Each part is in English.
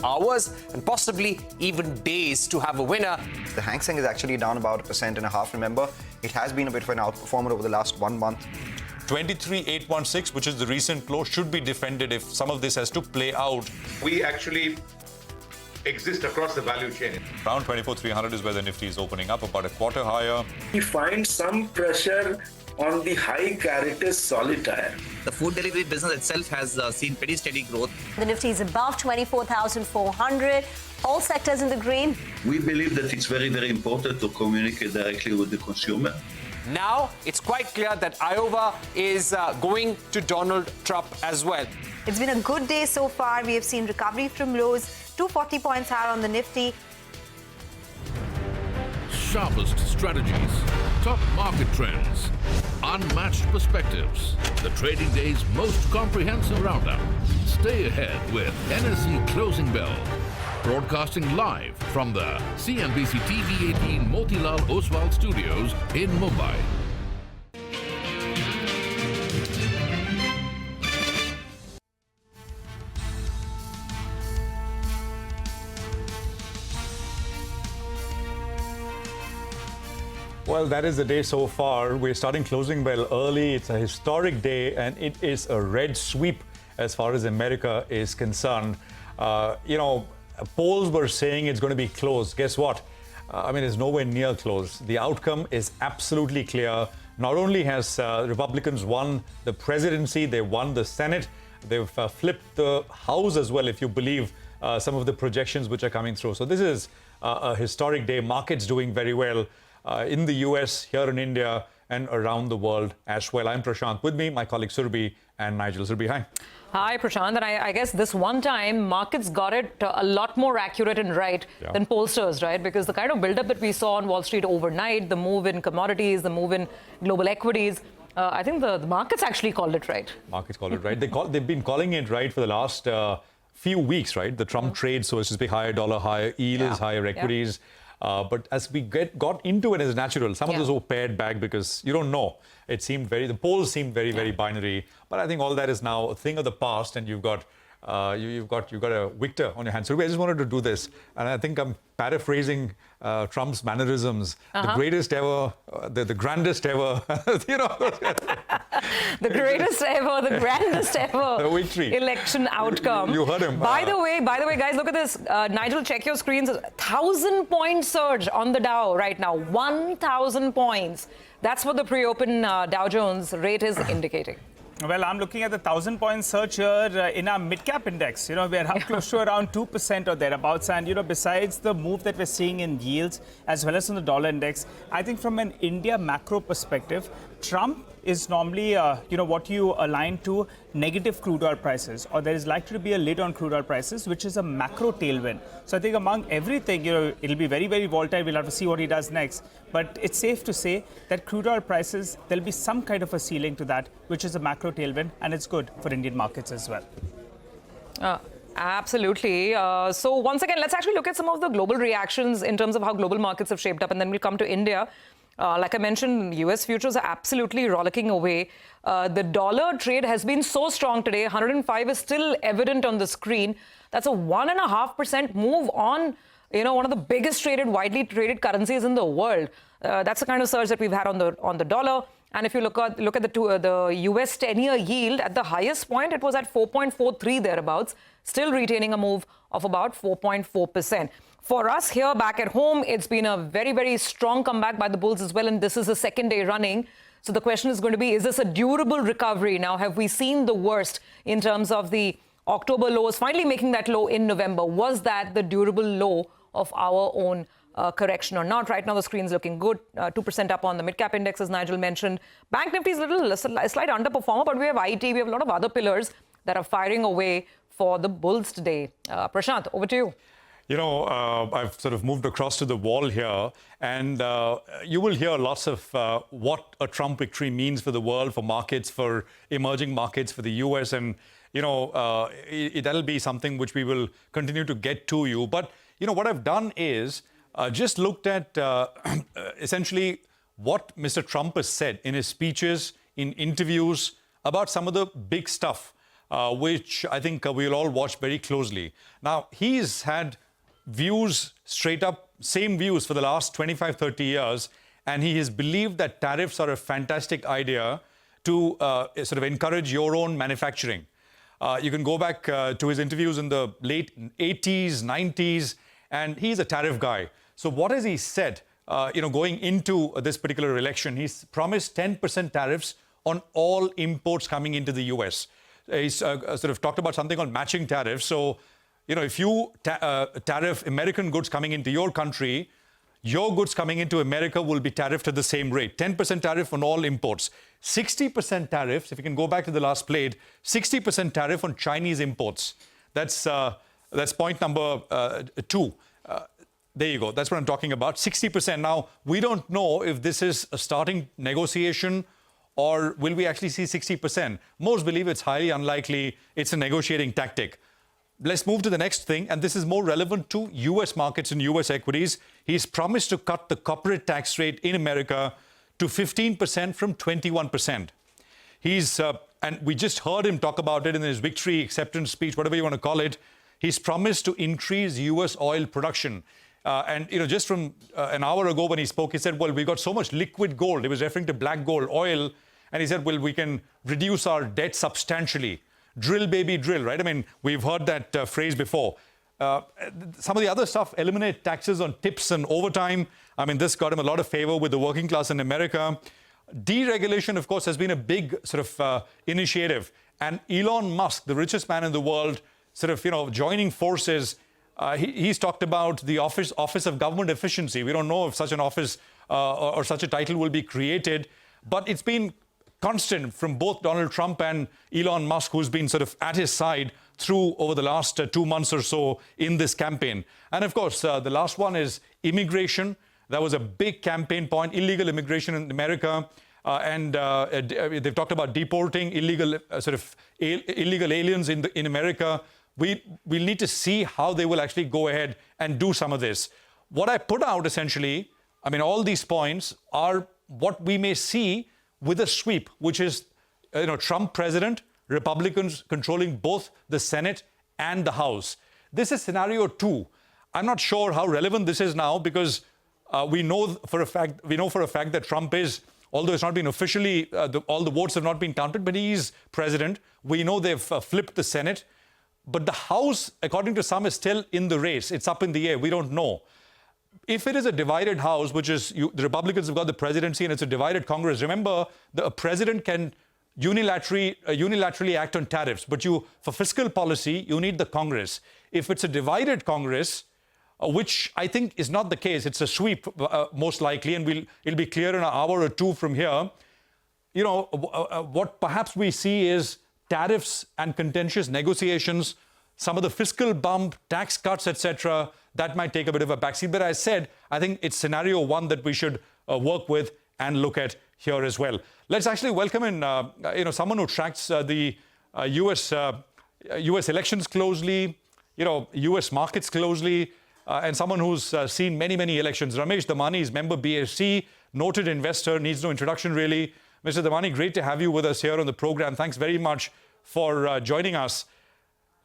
hours and possibly even days to have a winner. The Hang Seng is actually down about 1.5%. Remember, it has been a bit of an outperformer over the last 1 month. 23,816, which is the recent close, should be defended if some of this has to play out. We actually exist across the value chain. Around 24,300 is where the Nifty is opening up, about a quarter higher. We find some pressure on the high caritas solitaire. The food delivery business itself has seen pretty steady growth. The Nifty is above 24,400. All sectors in the green. We believe that it's very, very important to communicate directly with the consumer. Now, it's quite clear that Iowa is going to Donald Trump as well. It's been a good day so far. We have seen recovery from lows, 240 points higher on the Nifty. Sharpest strategies, top market trends, unmatched perspectives. The trading day's most comprehensive roundup. Stay ahead with NSE Closing Bell. Broadcasting live from the CNBC-TV18 Motilal Oswal studios in Mumbai. Well, that is the day so far. We're starting closing bell early. It's a historic day, and it is a red sweep as far as America is concerned. Polls were saying it's going to be close. Guess what? It's nowhere near close. The outcome is absolutely clear. Not only has Republicans won the presidency, they won the Senate. They've flipped the House as well, if you believe some of the projections which are coming through. So this is a historic day. Markets doing very well in the US, here in India, and around the world as well. I'm Prashant. With me, my colleague Surbhi and Nigel. Surbhi, hi. Hi, Prashant. And I guess this one time, markets got it a lot more accurate and right than pollsters, right? Because the kind of buildup that we saw on Wall Street overnight, the move in commodities, the move in global equities, I think the markets actually called it right. Markets called it right. They've been calling it right for the last few weeks, right? The Trump trade, so it's just be higher dollar, higher yields, higher equities. But as we got into it as natural, some of those were pared back because you don't know. The polls seemed very, very binary. But I think all that is now a thing of the past, and you've got a victor on your hands. So I just wanted to do this, and I think I'm paraphrasing Trump's mannerisms. The greatest ever, the grandest ever, The greatest ever, the grandest ever the victory. Election outcome. You heard him. By the way, guys, look at this. Nigel, check your screens. 1,000-point surge on the Dow right now. 1,000 points. That's what the pre-open Dow Jones rate is indicating. Well, I'm looking at the 1,000-point surge here in our mid-cap index. We're up close to around 2% or thereabouts. And, besides the move that we're seeing in yields as well as in the dollar index, I think from an India macro perspective, Trump is normally, what you align to negative crude oil prices, or there is likely to be a lid on crude oil prices, which is a macro tailwind. So I think among everything, it'll be very, very volatile. We'll have to see what he does next. But it's safe to say that crude oil prices, there'll be some kind of a ceiling to that, which is a macro tailwind, and it's good for Indian markets as well. Absolutely. So once again, let's actually look at some of the global reactions in terms of how global markets have shaped up, and then we'll come to India. Like I mentioned, US futures are absolutely rollicking away. The dollar trade has been so strong today. 105 is still evident on the screen. That's a 1.5% move on, one of the biggest widely traded currencies in the world. That's the kind of surge that we've had on the dollar. And if you look at the US 10-year yield, at the highest point, it was at 4.43 thereabouts, still retaining a move of about 4.4%. For us here back at home, it's been a very, very strong comeback by the bulls as well, and this is the second day running. So the question is going to be, is this a durable recovery? Now, have we seen the worst in terms of the October lows, finally making that low in November? Was that the durable low of our own correction or not? Right now, the screen's looking good. 2% up on the mid-cap index, as Nigel mentioned. Bank Nifty is a slight underperformer, but we have IT, we have a lot of other pillars that are firing away for the bulls today. Prashant, over to you. I've sort of moved across to the wall here, and you will hear lots of what a Trump victory means for the world, for markets, for emerging markets, for the US. And, that'll be something which we will continue to get to you. But, what I've done is just looked at essentially what Mr. Trump has said in his speeches, in interviews about some of the big stuff. which I think we'll all watch very closely. Now, he's had views straight up, same views for the last 25, 30 years, and he has believed that tariffs are a fantastic idea to sort of encourage your own manufacturing. You can go back to his interviews in the late 80s, 90s, and he's a tariff guy. So what has he said, going into this particular election? He's promised 10% tariffs on all imports coming into the US. He's sort of talked about something called matching tariffs. So, if you tariff American goods coming into your country, your goods coming into America will be tariffed at the same rate. 10% tariff on all imports. 60% tariffs, if you can go back to the last plate, 60% tariff on Chinese imports. That's point number 2. There you go. That's what I'm talking about. 60%. Now, we don't know if this is a starting negotiation or will we actually see 60%. Most believe it's highly unlikely. It's a negotiating tactic. Let's move to the next thing, and this is more relevant to US markets and US equities. He's promised to cut the corporate tax rate in America to 15% from 21%. And we just heard him talk about it in his victory acceptance speech, whatever you want to call it. He's promised to increase US oil production. Just from an hour ago when he spoke, he said, well, we got so much liquid gold. He was referring to black gold, oil. And he said, well, we can reduce our debt substantially. Drill, baby, drill, right? I mean, we've heard that phrase before. Some of the other stuff, eliminate taxes on tips and overtime. I mean, this got him a lot of favor with the working class in America. Deregulation, of course, has been a big sort of initiative. And Elon Musk, the richest man in the world, sort of, joining forces. He's talked about the Office of Government Efficiency. We don't know if such an office or such a title will be created, but it's been constant from both Donald Trump and Elon Musk, who's been sort of at his side through over the last 2 months or so in this campaign. And of course, the last one is immigration. That was a big campaign point, illegal immigration in America. They've talked about deporting illegal aliens in America. We'll need to see how they will actually go ahead and do some of this. What I put out essentially, I mean, all these points are what we may see with a sweep, which is, Trump president, Republicans controlling both the Senate and the House. This is scenario 2. I'm not sure how relevant this is now because we know for a fact that Trump is, although it's not been officially, all the votes have not been counted, but he is president. We know they've flipped the Senate. But the House, according to some, is still in the race. It's up in the air. We don't know. If it is a divided House, which is the Republicans have got the presidency and it's a divided Congress, remember, the president can unilaterally act on tariffs. But for fiscal policy, you need the Congress. If it's a divided Congress, which I think is not the case, it's a sweep most likely, and it'll be clear in an hour or two from here. What perhaps we see is tariffs and contentious negotiations, some of the fiscal bump, tax cuts, etc., that might take a bit of a backseat. But as I said, I think it's scenario 1 that we should work with and look at here as well. Let's actually welcome in, someone who tracks the U.S. elections closely, U.S. markets closely, and someone who's seen many, many elections. Ramesh Damani is member BSC, noted investor, needs no introduction really. Mr. Damani, great to have you with us here on the program. Thanks very much for joining us.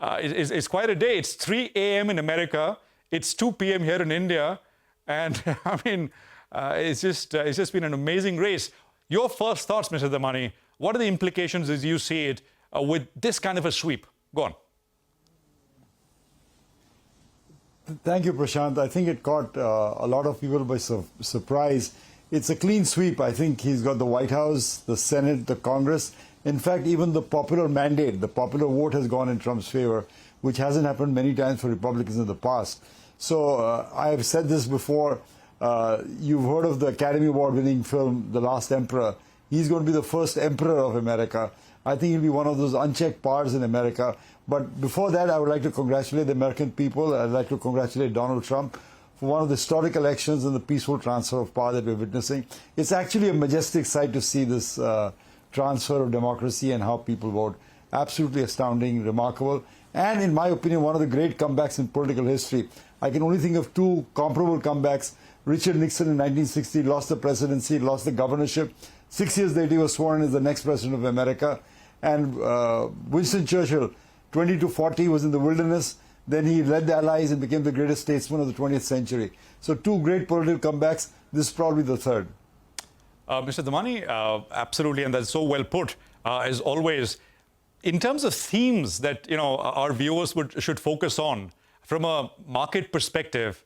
It's quite a day. It's 3 a.m. in America. It's 2 p.m. here in India. And I mean, it's just been an amazing race. Your first thoughts, Mr. Damani, what are the implications as you see it with this kind of a sweep? Go on. Thank you, Prashant. I think it caught a lot of people by surprise. It's a clean sweep. I think he's got the White House, the Senate, the Congress. In fact, even the popular mandate, the popular vote has gone in Trump's favor, which hasn't happened many times for Republicans in the past. So I've said this before. You've heard of the Academy Award-winning film, The Last Emperor. He's going to be the first emperor of America. I think he'll be one of those unchecked powers in America. But before that, I would like to congratulate the American people. I'd like to congratulate Donald Trump for one of the historic elections and the peaceful transfer of power that we're witnessing. It's actually a majestic sight to see this transfer of democracy and how people vote. Absolutely astounding, remarkable, and in my opinion, one of the great comebacks in political history. I can only think of 2 comparable comebacks. Richard Nixon in 1960 lost the presidency, lost the governorship. 6 years later, he was sworn in as the next president of America. And Winston Churchill, 20 to 40, was in the wilderness. Then he led the Allies and became the greatest statesman of the 20th century. So 2 great political comebacks. This is probably the third. Mr. Damani, absolutely, and that's so well put, as always. In terms of themes that our viewers should focus on from a market perspective,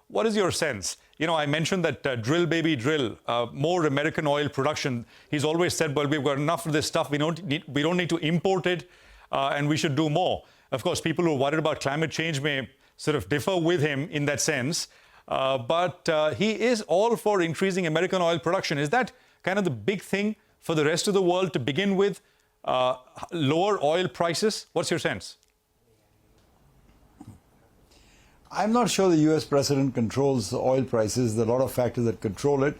what is your sense? I mentioned that drill, baby, drill, more American oil production. He's always said, well, we've got enough of this stuff. We don't need to import it, and we should do more. Of course, people who are worried about climate change may sort of differ with him in that sense. But he is all for increasing American oil production. Is that kind of the big thing for the rest of the world to begin with? Lower oil prices? What's your sense? I'm not sure the US president controls oil prices. There are a lot of factors that control it.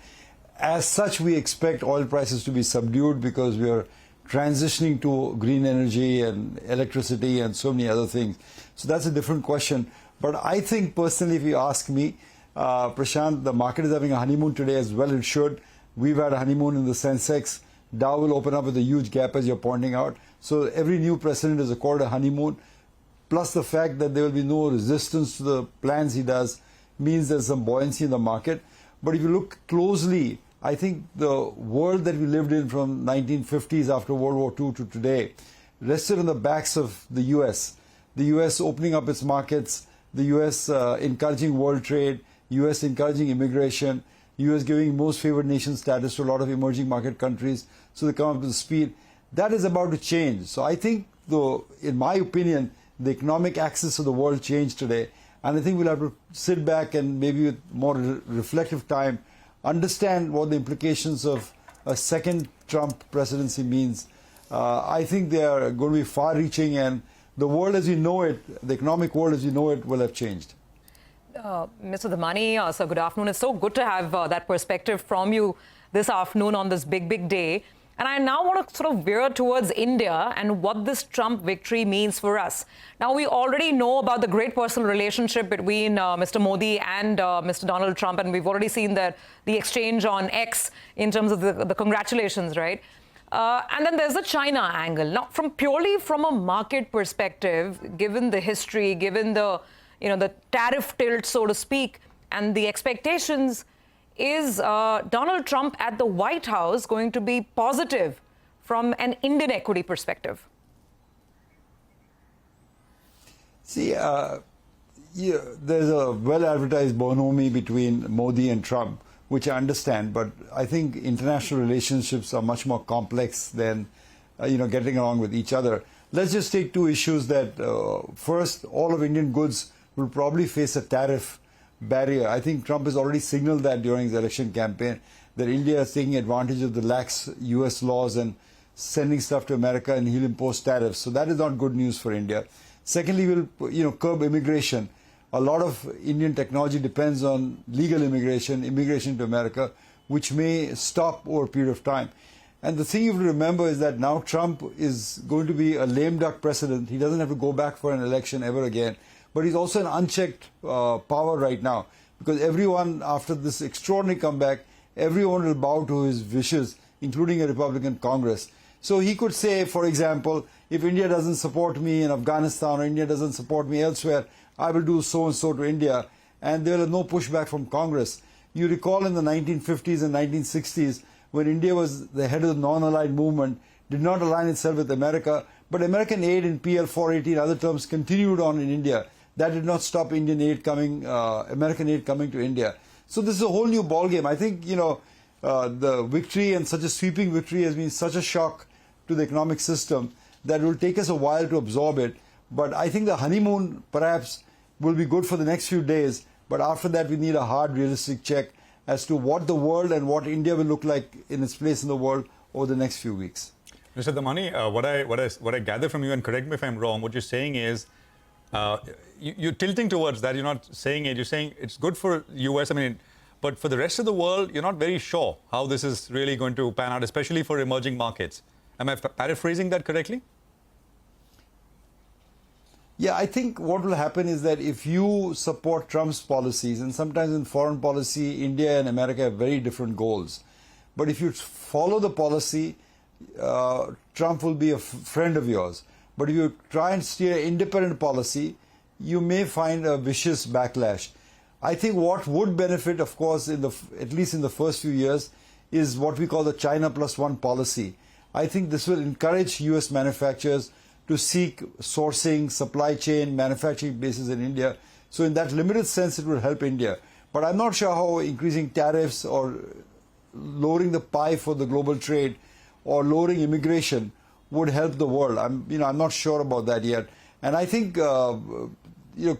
As such, we expect oil prices to be subdued because we are transitioning to green energy and electricity and so many other things. So that's a different question. But I think personally, if you ask me, Prashant, the market is having a honeymoon today, as well it should. We've had a honeymoon in the sensex. Dow will open up with a huge gap, as you're pointing out. So every new president is accorded a honeymoon. Plus the fact that there will be no resistance to the plans he does means there's some buoyancy in the market. But if you look closely, I think the world that we lived in from 1950s after World War II to today rested on the backs of the US. The US opening up its markets, the US encouraging world trade, US encouraging immigration, US giving most favored nation status to a lot of emerging market countries so they come up to speed. That is about to change. So I think, though, in my opinion, the economic axis of the world changed today. And I think we'll have to sit back and maybe with more reflective time understand what the implications of a second Trump presidency means. I think they are going to be far-reaching, and the world as we know it, the economic world as we know it, will have changed. Mr. Damani, sir, good afternoon. It's so good to have that perspective from you this afternoon on this big day. And I now want to sort of veer towards India and what this Trump victory means for us. Now, we already know about the great personal relationship between Mr. Modi and Mr. Donald Trump, and we've already seen the exchange on X in terms of the congratulations, right? And then there's the China angle. Now, purely from a market perspective, given the history, given the tariff tilt, so to speak, and the expectations, is Donald Trump at the White House going to be positive from an Indian equity perspective? See, there's a well-advertised bonhomie between Modi and Trump, which I understand, but I think international relationships are much more complex than, getting along with each other. Let's just take 2 issues that, first, all of Indian goods will probably face a tariff barrier. I think Trump has already signaled that during his election campaign, that India is taking advantage of the lax US laws and sending stuff to America, and he'll impose tariffs. So that is not good news for India. Secondly, we'll curb immigration. A lot of Indian technology depends on legal immigration to America, which may stop over a period of time. And the thing you have to remember is that now Trump is going to be a lame duck president. He doesn't have to go back for an election ever again. But he's also an unchecked power right now, because everyone, after this extraordinary comeback, everyone will bow to his wishes, including a Republican Congress. So he could say, for example, if India doesn't support me in Afghanistan or India doesn't support me elsewhere, I will do so and so to India, and there is no pushback from Congress. You recall in the 1950s and 1960s, when India was the head of the non-aligned movement, did not align itself with America, but American aid in PL 480 and other terms continued on in India. That did not stop Indian aid coming, American aid coming to India. So this is a whole new ballgame. I think, the victory, and such a sweeping victory, has been such a shock to the economic system that it will take us a while to absorb it. But I think the honeymoon perhaps will be good for the next few days. But after that, we need a hard, realistic check as to what the world and what India will look like in its place in the world over the next few weeks. Mr. Damani, what I gather from you, and correct me if I'm wrong, what you're saying is, you're tilting towards that. You're not saying it. You're saying it's good for US. But for the rest of the world, you're not very sure how this is really going to pan out, especially for emerging markets. Am I paraphrasing that correctly? Yeah, I think what will happen is that if you support Trump's policies, and sometimes in foreign policy, India and America have very different goals. But if you follow the policy Trump will be a friend of yours. But if you try and steer independent policy, you may find a vicious backlash. I think what would benefit, of course, at least in the first few years, is what we call the China +1 policy. I think this will encourage US manufacturers to seek sourcing, supply chain, manufacturing bases in India. So in that limited sense, it will help India. But I'm not sure how increasing tariffs or lowering the pie for the global trade or lowering immigration would help the world. I'm not sure about that yet. And I think,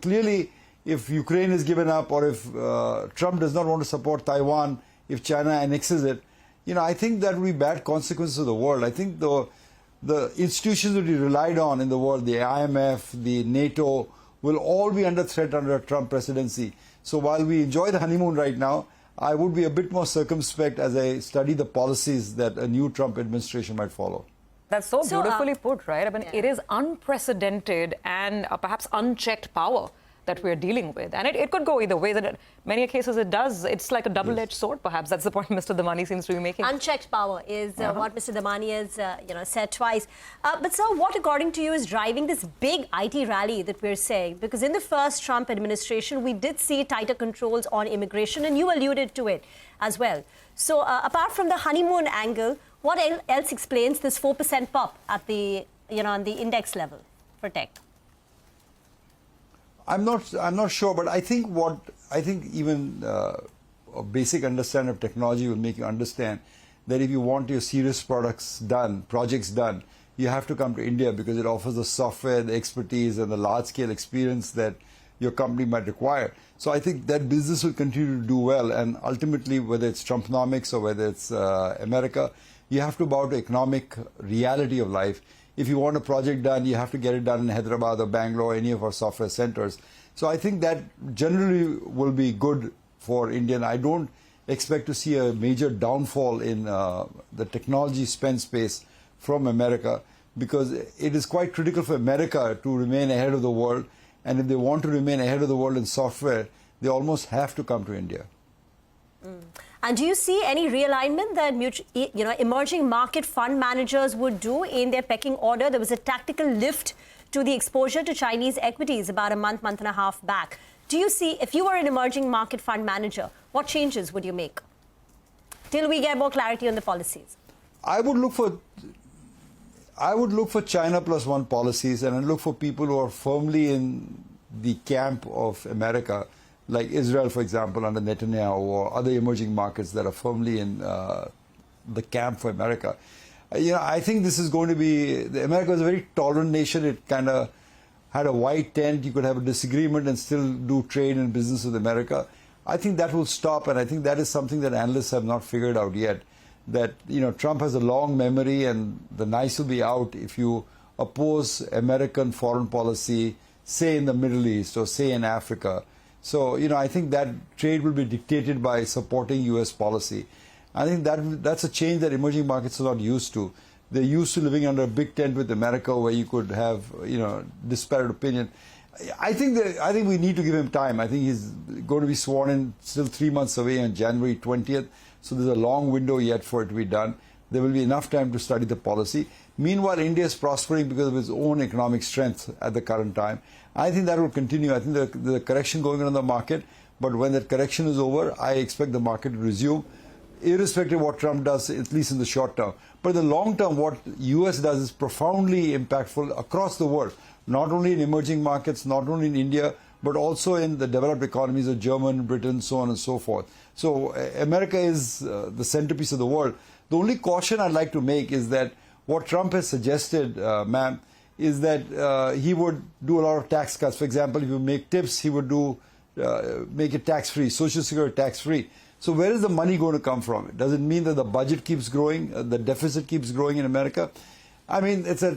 clearly, if Ukraine is given up or if Trump does not want to support Taiwan, if China annexes it, I think that will be bad consequences of the world. I think the institutions that we relied on in the world, the IMF, the NATO, will all be under threat under a Trump presidency. So while we enjoy the honeymoon right now, I would be a bit more circumspect as I study the policies that a new Trump administration might follow. That's so beautifully put, right? I mean, it is unprecedented and perhaps unchecked power that we're dealing with. And it could go either way. That in many cases it does. It's like a double-edged sword, perhaps. That's the point Mr. Damani seems to be making. Unchecked power is what Mr. Damani has said twice. But sir, what according to you is driving this big IT rally that we're saying? Because in the first Trump administration, we did see tighter controls on immigration, and you alluded to it as well. So apart from the honeymoon angle, what else explains this 4% pop at the on the index level for tech? I'm not sure, but I think even a basic understanding of technology will make you understand that if you want your serious projects done, you have to come to India because it offers the software, the expertise, and the large-scale experience that your company might require. So I think that business will continue to do well, and ultimately, whether it's Trumponomics or whether it's America, you have to bow to economic reality of life. If you want a project done, you have to get it done in Hyderabad or Bangalore, any of our software centers. So I think that generally will be good for India. And I don't expect to see a major downfall in the technology spend space from America, because it is quite critical for America to remain ahead of the world. And if they want to remain ahead of the world in software, they almost have to come to India. And do you see any realignment that emerging market fund managers would do in their pecking order? There was a tactical lift to the exposure to Chinese equities about a month and a half back. Do you see, if you were an emerging market fund manager, what changes would you make till we get more clarity on the policies? I would look for China +1 policies, and I'd look for people who are firmly in the camp of America, like Israel, for example, under Netanyahu, or other emerging markets that are firmly in the camp for America. I think this is going to be, America is a very tolerant nation. It kind of had a white tent. You could have a disagreement and still do trade and business with America. I think that will stop, and I think that is something that analysts have not figured out yet. That, Trump has a long memory, and the knives will be out if you oppose American foreign policy, say in the Middle East or say in Africa. So, I think that trade will be dictated by supporting U.S. policy. I think that's a change that emerging markets are not used to. They're used to living under a big tent with America where you could have, disparate opinion. I think we need to give him time. I think he's going to be sworn in still 3 months away on January 20th. So there's a long window yet for it to be done. There will be enough time to study the policy. Meanwhile, India is prospering because of its own economic strength at the current time. I think that will continue. I think there's a correction going on in the market, but when that correction is over, I expect the market to resume, irrespective of what Trump does, at least in the short term. But in the long term, what U.S. does is profoundly impactful across the world, not only in emerging markets, not only in India, but also in the developed economies of Germany, Britain, so on and so forth. So America is the centerpiece of the world. The only caution I'd like to make is that what Trump has suggested, ma'am, is that he would do a lot of tax cuts. For example, if you make tips, he would make it tax-free, Social Security tax-free. So where is the money going to come from? Does it mean that the budget keeps growing, the deficit keeps growing in America? I mean, it's at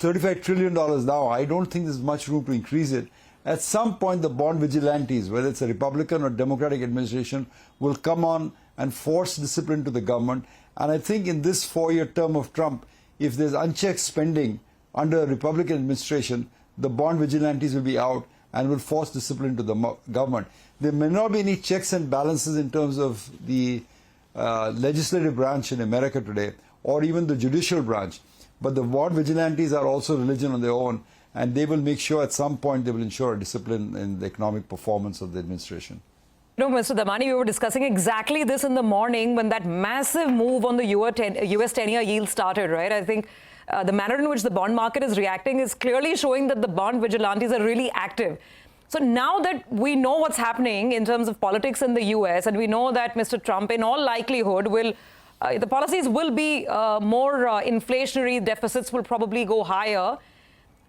$35 trillion now. I don't think there's much room to increase it. At some point, the bond vigilantes, whether it's a Republican or Democratic administration, will come on and force discipline to the government. And I think in this 4-year term of Trump, if there's unchecked spending under a Republican administration, the bond vigilantes will be out and will force discipline to the government. There may not be any checks and balances in terms of the legislative branch in America today. or even the judicial branch. But the bond vigilantes are also religion on their own, and they will make sure at some point they will ensure a discipline in the economic performance of the administration. You know, Mr. Damani, we were discussing exactly this in the morning when that massive move on the US 10-year yield started, right? I think the manner in which the bond market is reacting is clearly showing that the bond vigilantes are really active. So now that we know what's happening in terms of politics in the US, and we know that Mr. Trump, in all likelihood, will the policies will be more inflationary, deficits will probably go higher.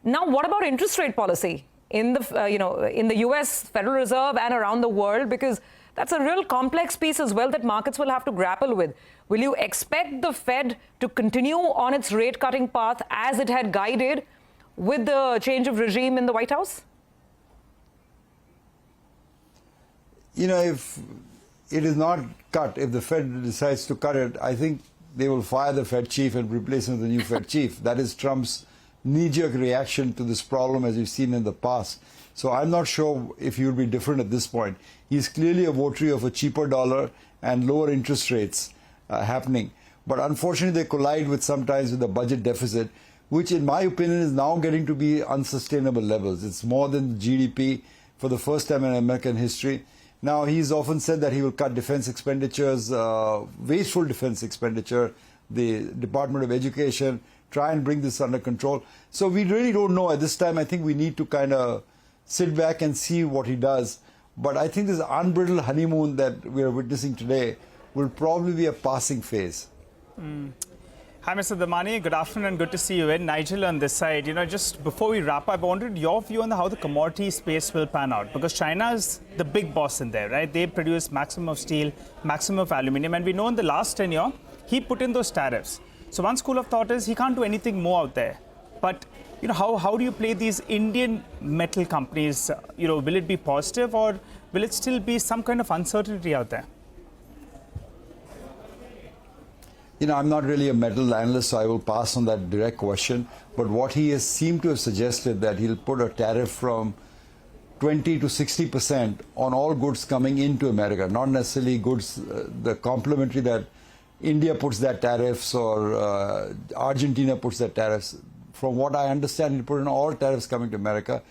Now, what about interest rate policy in the in the US Federal Reserve and around the world? Because that's a real complex piece as well that markets will have to grapple with. Will you expect the Fed to continue on its rate cutting path as it had guided with the change of regime in the White House? You know, if it is not cut, if the Fed decides to cut it, I think they will fire the Fed chief and replace him with the new Fed chief. That is Trump's knee-jerk reaction to this problem, as we've seen in the past. So I'm not sure if he would be different at this point. He's clearly a votary of a cheaper dollar and lower interest rates happening. But unfortunately, they collide with sometimes with the budget deficit, which in my opinion is now getting to be unsustainable levels. It's more than GDP for the first time in American history. Now, he's often said that he will cut defense expenditures, wasteful defense expenditure, the Department of Education, try and bring this under control. So we really don't know at this time. I think we need to kind of sit back and see what he does. But I think this unbridled honeymoon that we are witnessing today will probably be a passing phase. Hi, Mr. Damani. Good afternoon and good to see you in. Nigel on this side. You know, just before we wrap up, I wanted your view on how the commodity space will pan out. Because China is the big boss in there, right? They produce maximum of steel, maximum of aluminium. And we know in the last tenure, he put in those tariffs. So one school of thought is he can't do anything more out there. But, you know, how do you play these Indian metal companies? You know, will it be positive or will it still be some kind of uncertainty out there? You know, I'm not really a metal analyst, so I will pass on that direct question. But what he has seemed to have suggested that he'll put a tariff from 20 to 60% on all goods coming into America, not necessarily goods, the complementary that India puts that tariffs or Argentina puts that tariffs. From what I understand, he'll put in all tariffs coming to America.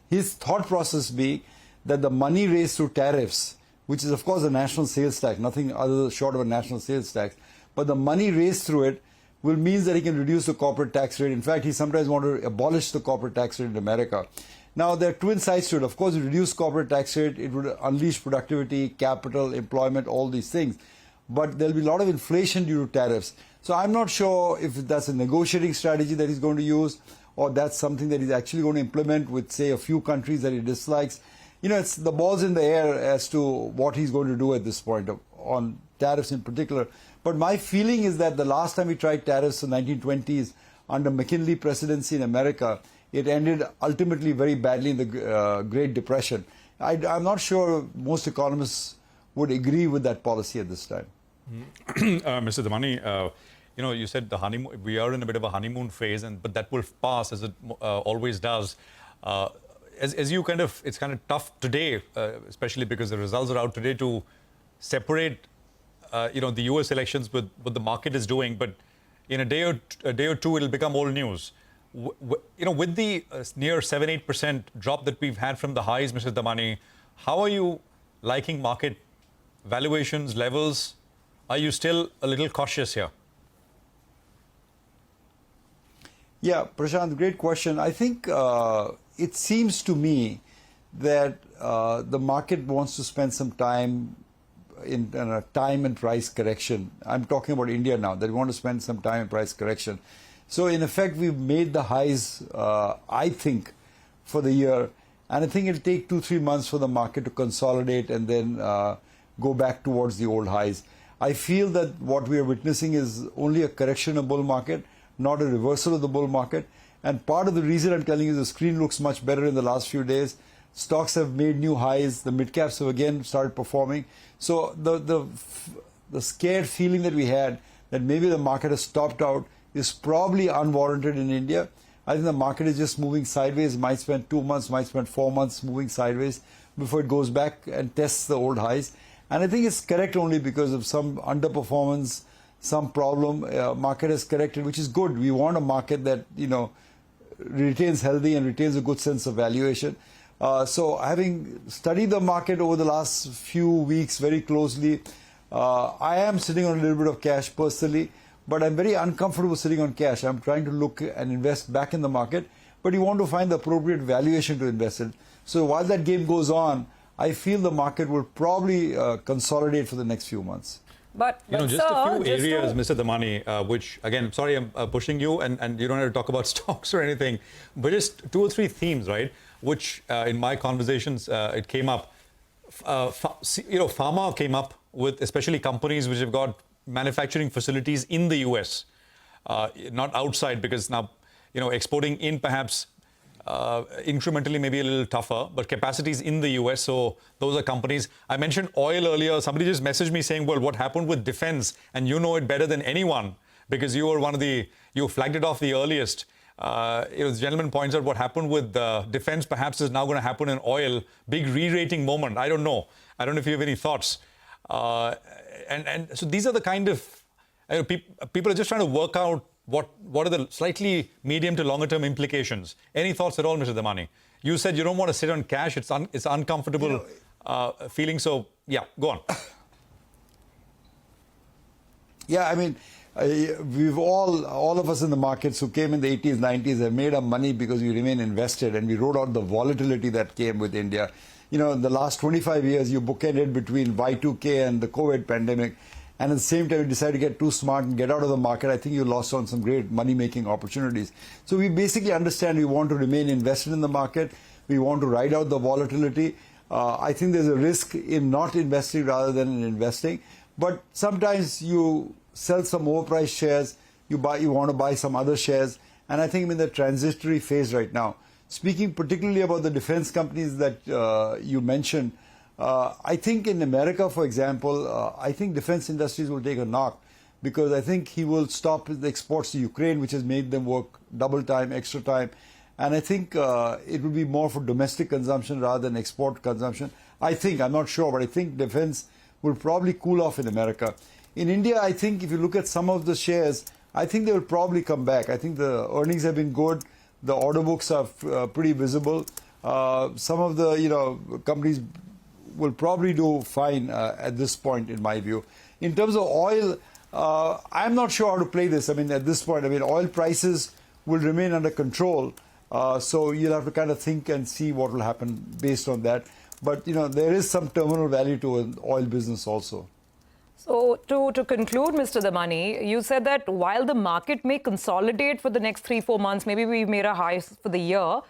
His thought process being that the money raised through tariffs, which is of course a national sales tax, nothing other short of a national sales tax, but the money raised through it will mean that he can reduce the corporate tax rate. In fact, he sometimes wants to abolish the corporate tax rate in America. Now, there are twin sides to it. Of course, if you reduce corporate tax rate, it would unleash productivity, capital, employment, all these things. But there'll be a lot of inflation due to tariffs. So I'm not sure if that's a negotiating strategy that he's going to use or that's something that he's actually going to implement with, say, a few countries that he dislikes. You know, it's the ball's in the air as to what he's going to do at this point on tariffs in particular. But my feeling is that the last time we tried tariffs in the 1920s under McKinley presidency in America, it ended ultimately very badly in the Great Depression. I'm not sure most economists would agree with that policy at this time. Mr. Damani, you know, you said the honeymoon. We are in a bit of a honeymoon phase, but that will pass as it always does. As you kind of, it's kind of tough today, especially because the results are out today, to separate, you know, the U.S. elections with what the market is doing. But in a day or two, it'll become old news. You know, with the near 7-8% drop that we've had from the highs, Mr. Damani, how are you liking market valuations, levels? Are you still a little cautious here? Yeah, Prashant, great question. I think it seems to me that the market wants to spend some time in a time and price correction. I'm talking about India now, that we want to spend some time and price correction. So in effect, we've made the highs, I think, for the year. And I think it'll take 2-3 months for the market to consolidate and then go back towards the old highs. I feel that what we are witnessing is only a correction of bull market, not a reversal of the bull market. And part of the reason I'm telling you the screen looks much better in the last few days. Stocks have made new highs. The mid-caps have again started performing. So the scared feeling that we had that maybe the market has topped out is probably unwarranted in India. I think the market is just moving sideways. Might spend 2 months, might spend 4 months moving sideways before it goes back and tests the old highs. And I think it's correct only because of some underperformance some problem. Market has corrected, which is good. We want a market that, retains healthy and retains a good sense of valuation. So having studied the market over the last few weeks very closely, I am sitting on a little bit of cash personally, but I'm very uncomfortable sitting on cash. I'm trying to look and invest back in the market, but you want to find the appropriate valuation to invest in. So while that game goes on, I feel the market will probably consolidate for the next few months. But just a few areas, Mr. Damani, which, again, sorry, I'm pushing you, and you don't have to talk about stocks or anything, but just 2 or 3 themes, right, which in my conversations, it came up. Pharma came up with, especially companies which have got manufacturing facilities in the US, not outside, because now, exporting in perhaps incrementally maybe a little tougher, but capacities in the US, so those are companies. I mentioned oil earlier. Somebody just messaged me saying, well, what happened with defense? And you know it better than anyone because you were you flagged it off the earliest. The gentleman points out what happened with defense perhaps is now going to happen in oil. Big re-rating moment. I don't know. I don't know if you have any thoughts. And so these are the kind of, people are just trying to work out what are the slightly medium to longer term implications. Any thoughts at all, Mr. Damani? You said you don't want to sit on cash. It's uncomfortable feeling. So, yeah, go on. Yeah, I mean, we've all of us in the markets who came in the 80s, 90s have made our money because we remain invested and we rode out the volatility that came with India. In the last 25 years, you bookended between Y2K and the COVID pandemic. And at the same time, you decide to get too smart and get out of the market. I think you lost on some great money-making opportunities. So we basically understand we want to remain invested in the market. We want to ride out the volatility. I think there's a risk in not investing rather than in investing. But sometimes you sell some overpriced shares. You want to buy some other shares. And I think I'm in the transitory phase right now. Speaking particularly about the defense companies that you mentioned, I think in America, for example, I think defense industries will take a knock because I think he will stop the exports to Ukraine, which has made them work double time, extra time. And I think it will be more for domestic consumption rather than export consumption. I'm not sure, but I think defense will probably cool off in America. In India, I think if you look at some of the shares, I think they will probably come back. I think the earnings have been good. The order books are pretty visible. Some of the companies will probably do fine at this point, in my view. In terms of oil, I'm not sure how to play this. At this point, oil prices will remain under control. So you'll have to kind of think and see what will happen based on that. But, there is some terminal value to an oil business also. So to conclude, Mr. Damani, you said that while the market may consolidate for the next 3-4 months, maybe we've made a high for the year,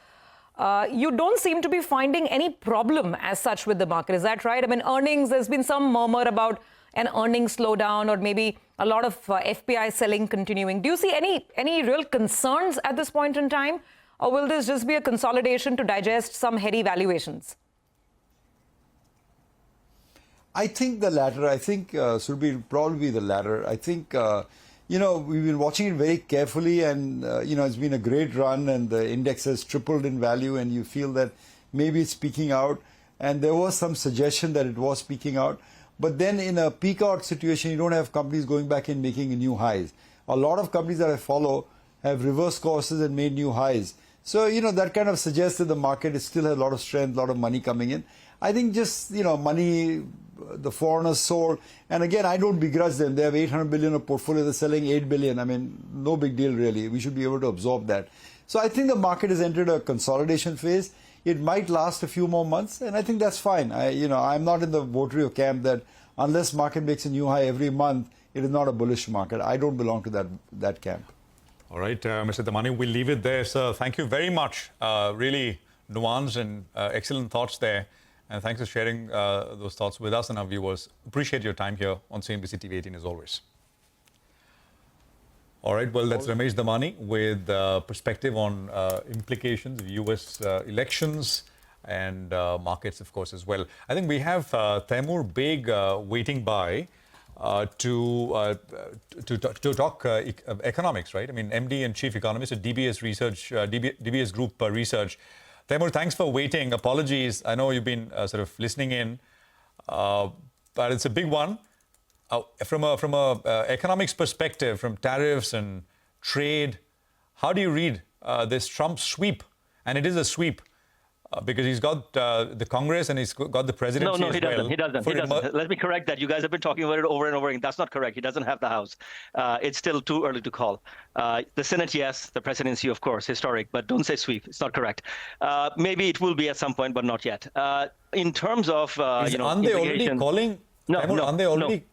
you don't seem to be finding any problem as such with the market. Is that right? Earnings, there's been some murmur about an earnings slowdown or maybe a lot of FPI selling continuing. Do you see any real concerns at this point in time? Or will this just be a consolidation to digest some heady valuations? I think the latter. I think should probably be the latter. I think, we've been watching it very carefully and, it's been a great run and the index has tripled in value and you feel that maybe it's peaking out. And there was some suggestion that it was peaking out. But then in a peak out situation, you don't have companies going back and making new highs. A lot of companies that I follow have reversed courses and made new highs. So, that kind of suggests that the market still has a lot of strength, a lot of money coming in. I think just, money, the foreigners sold. And again, I don't begrudge them. They have 800 billion of portfolio. They're selling 8 billion. No big deal, really. We should be able to absorb that. So I think the market has entered a consolidation phase. It might last a few more months. And I think that's fine. I'm not in the votary of camp that unless market makes a new high every month, it is not a bullish market. I don't belong to that camp. All right, Mr. Damani, we'll leave it there, sir. Thank you very much. Really nuanced and excellent thoughts there. And thanks for sharing those thoughts with us and our viewers. Appreciate your time here on CNBC-TV18 as always. All right, well, that's Ramesh Damani with perspective on implications of US elections and markets, of course, as well. I think we have Taimur Beg waiting by to talk economics, right? MD and Chief Economist at DBS Research, DBS Group Research. Taimur, thanks for waiting. Apologies. I know you've been sort of listening in, but it's a big one. From a economics perspective, from tariffs and trade, how do you read this Trump sweep? And it is a sweep because he's got the Congress and he's got the presidency. No, he doesn't. He doesn't. Let me correct that. You guys have been talking about it over and over again. That's not correct. He doesn't have the House. It's still too early to call. The Senate, yes. The presidency, of course, historic. But don't say sweep. It's not correct. Maybe it will be at some point, but not yet. In terms of aren't they already calling? No,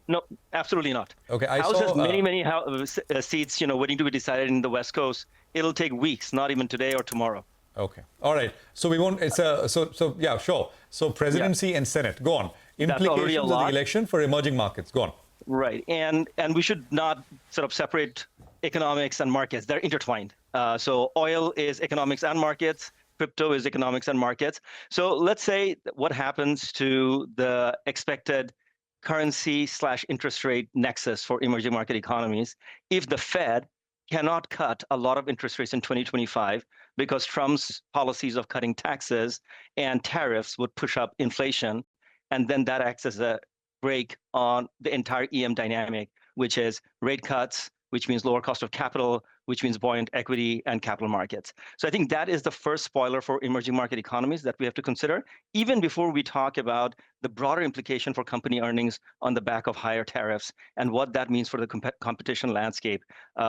No, absolutely not. Okay, House has many seats, waiting to be decided in the West Coast. It'll take weeks, not even today or tomorrow. Okay, all right. So we won't. It's yeah, sure. So presidency and Senate. Go on. Implications of the election for emerging markets. Go on. Right, and we should not sort of separate economics and markets. They're intertwined. So oil is economics and markets. Crypto is economics and markets. So let's say what happens to the expected currency/interest rate nexus for emerging market economies if the Fed cannot cut a lot of interest rates in 2025 because Trump's policies of cutting taxes and tariffs would push up inflation, and then that acts as a brake on the entire EM dynamic, which is rate cuts, which means lower cost of capital, which means buoyant equity and capital markets. So I think that is the first spoiler for emerging market economies that we have to consider, even before we talk about the broader implication for company earnings on the back of higher tariffs and what that means for the competition landscape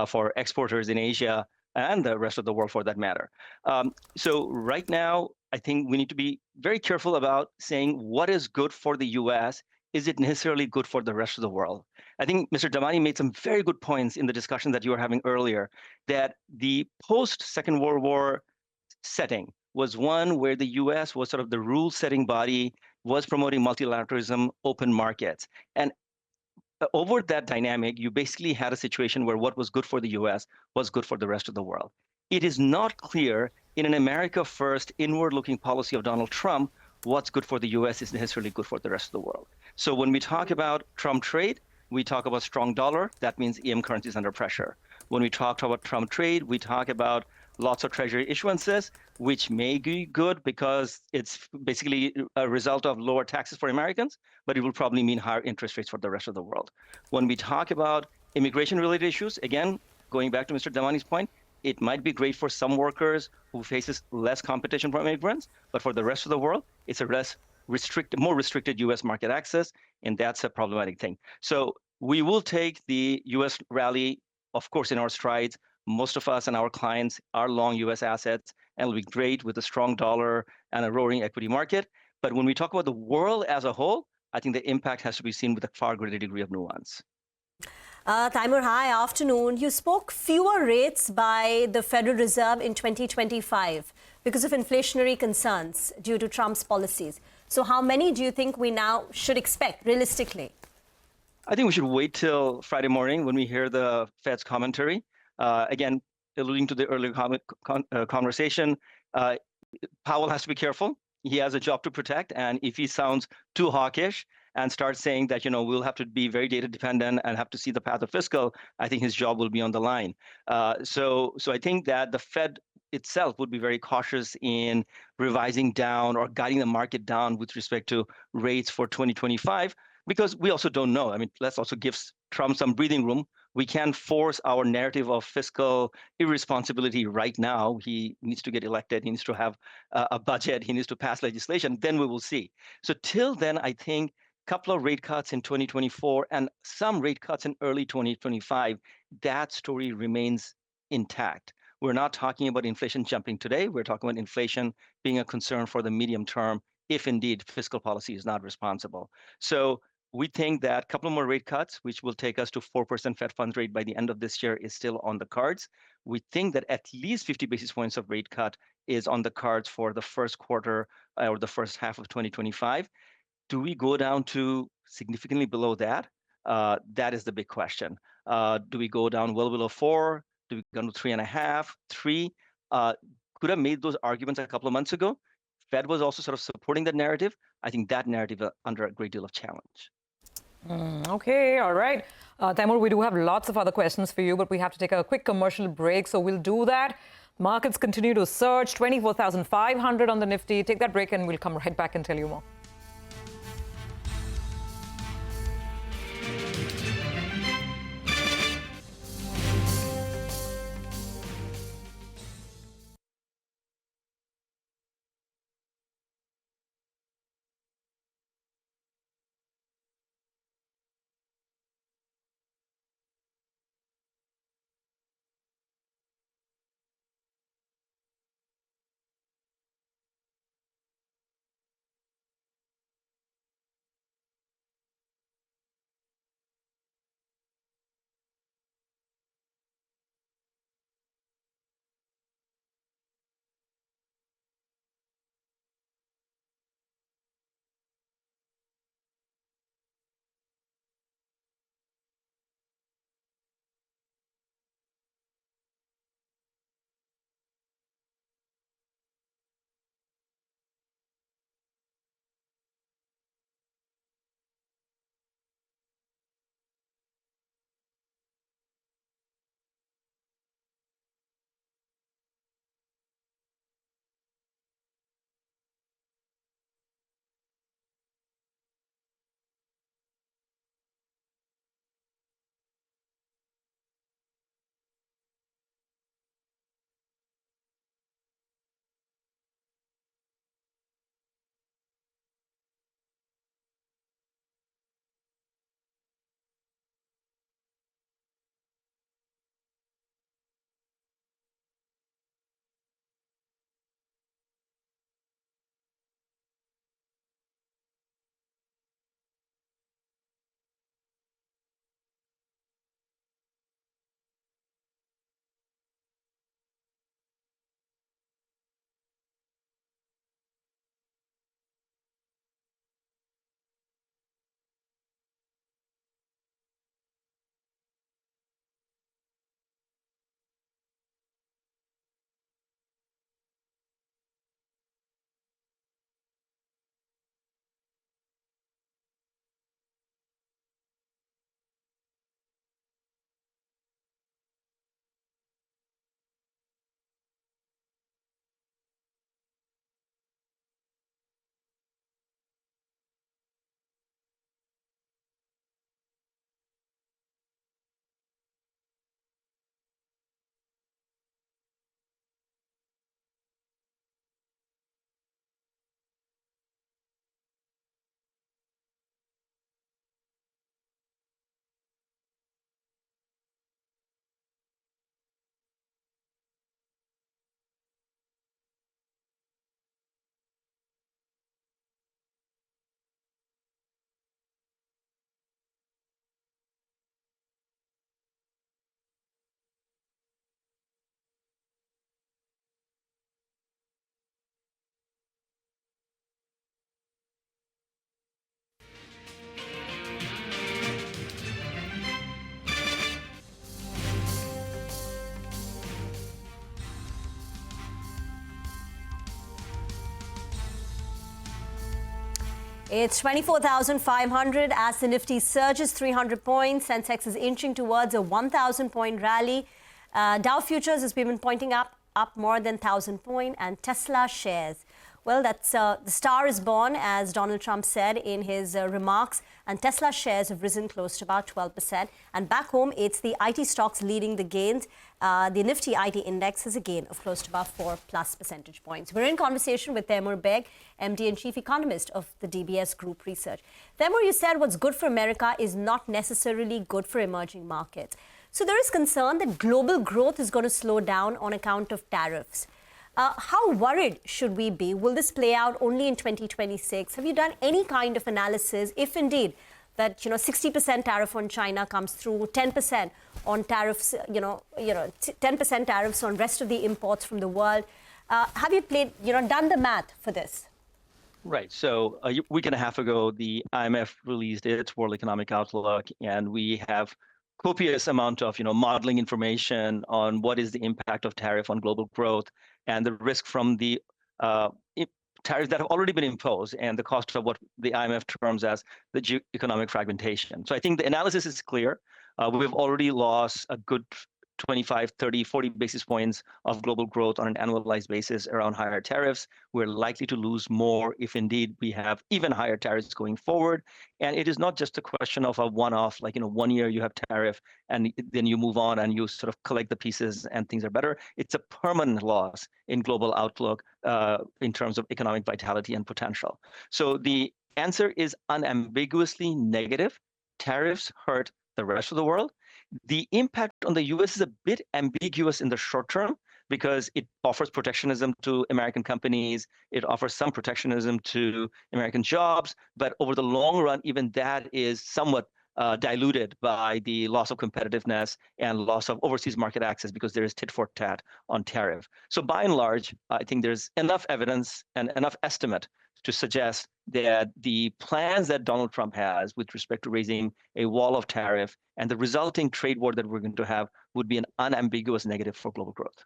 for exporters in Asia and the rest of the world for that matter. So right now, I think we need to be very careful about saying what is good for the US. Is it necessarily good for the rest of the world? I think Mr. Damani made some very good points in the discussion that you were having earlier, that the post-Second World War setting was one where the US was sort of the rule-setting body, was promoting multilateralism, open markets. And over that dynamic, you basically had a situation where what was good for the US was good for the rest of the world. It is not clear in an America first, inward-looking policy of Donald Trump, what's good for the US is necessarily good for the rest of the world. So when we talk about Trump trade, we talk about strong dollar. That means EM currency is under pressure. When we talk about Trump trade, we talk about lots of treasury issuances, which may be good because it's basically a result of lower taxes for Americans, but it will probably mean higher interest rates for the rest of the world. When we talk about immigration-related issues, again, going back to Mr. Damani's point, it might be great for some workers who faces less competition from immigrants, but for the rest of the world, it's a more restricted U.S. market access, and that's a problematic thing. So we will take the U.S. rally, of course, in our strides. Most of us and our clients are long U.S. assets, and it'll be great with a strong dollar and a roaring equity market. But when we talk about the world as a whole, I think the impact has to be seen with a far greater degree of nuance. Taimur, hi, afternoon. You spoke fewer rates by the Federal Reserve in 2025 because of inflationary concerns due to Trump's policies. So how many do you think we now should expect realistically? I think we should wait till Friday morning when we hear the Fed's commentary. Again, alluding to the earlier conversation, Powell has to be careful. He has a job to protect. And if he sounds too hawkish and starts saying that, we'll have to be very data dependent and have to see the path of fiscal, I think his job will be on the line. So I think that the Fed itself would be very cautious in revising down or guiding the market down with respect to rates for 2025, because we also don't know. I mean, let's also give Trump some breathing room. We can't force our narrative of fiscal irresponsibility right now. He needs to get elected. He needs to have a budget. He needs to pass legislation. Then we will see. So till then, I think a couple of rate cuts in 2024 and some rate cuts in early 2025, that story remains intact. We're not talking about inflation jumping today. We're talking about inflation being a concern for the medium term if indeed fiscal policy is not responsible. So we think that a couple more rate cuts, which will take us to 4% Fed funds rate by the end of this year, is still on the cards. We think that at least 50 basis points of rate cut is on the cards for the first quarter or the first half of 2025. Do we go down to significantly below that? That is the big question. Do we go down well below 4? Do we go down to 3.5, 3? Could have made those arguments a couple of months ago. Fed was also sort of supporting that narrative. I think that narrative is under a great deal of challenge. Okay, all right. Taimur, we do have lots of other questions for you, but we have to take a quick commercial break, so we'll do that. Markets continue to surge, 24,500 on the Nifty. Take that break and we'll come right back and tell you more. It's 24,500 as the Nifty surges 300 points. Sensex is inching towards a 1,000-point rally. Dow futures, as we've been pointing up more than 1,000 points. And Tesla shares, well, that's the star is born, as Donald Trump said in his remarks. And Tesla shares have risen close to about 12%. And back home, it's the IT stocks leading the gains. The Nifty IT index has a gain of close to about 4+ percentage points. We're in conversation with Taimur Beg, MD and Chief Economist of the DBS Group Research. Taimur, you said what's good for America is not necessarily good for emerging markets. So there is concern that global growth is going to slow down on account of tariffs. How worried should we be? Will this play out only in 2026? Have you done any kind of analysis, if indeed that 60% tariff on China comes through, 10% on tariffs, 10% tariffs on rest of the imports from the world? Have you done the math for this? Right. So a week and a half ago, the IMF released its World Economic Outlook, and we have copious amount of modeling information on what is the impact of tariff on global growth and the risk from the tariffs that have already been imposed and the cost of what the IMF terms as the economic fragmentation. So I think the analysis is clear. We've already lost a good 25, 30, 40 basis points of global growth on an annualized basis around higher tariffs. We're likely to lose more if indeed we have even higher tariffs going forward. And it is not just a question of a one-off, like 1 year you have tariff and then you move on and you sort of collect the pieces and things are better. It's a permanent loss in global outlook in terms of economic vitality and potential. So the answer is unambiguously negative. Tariffs hurt the rest of the world. The impact on the U.S. is a bit ambiguous in the short term because it offers protectionism to American companies. It offers some protectionism to American jobs. But over the long run, even that is somewhat diluted by the loss of competitiveness and loss of overseas market access because there is tit for tat on tariff. So by and large, I think there's enough evidence and enough estimate to suggest that the plans that Donald Trump has with respect to raising a wall of tariff and the resulting trade war that we're going to have would be an unambiguous negative for global growth.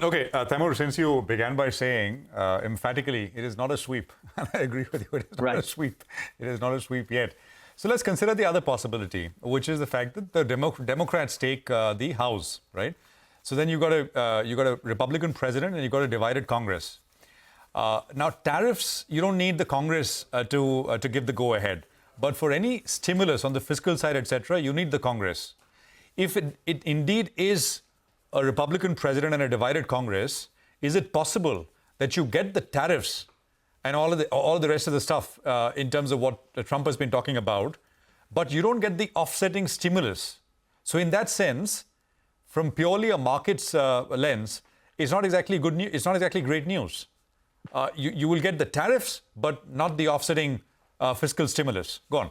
Okay, Taimur, since you began by saying emphatically it is not a sweep, and I agree with you, it is not a sweep. It is not a sweep yet. So let's consider the other possibility, which is the fact that the Democrats take the House, right? So then you got a Republican president and you got a divided Congress. Now, tariffs, you don't need the Congress to give the go-ahead. But for any stimulus on the fiscal side, etc., you need the Congress. If it indeed is a Republican president and a divided Congress, is it possible that you get the tariffs and all the rest of the stuff in terms of what Trump has been talking about, but you don't get the offsetting stimulus? So in that sense, from purely a market's lens, it's not exactly good news. It's not exactly great news. You will get the tariffs, but not the offsetting fiscal stimulus. Go on.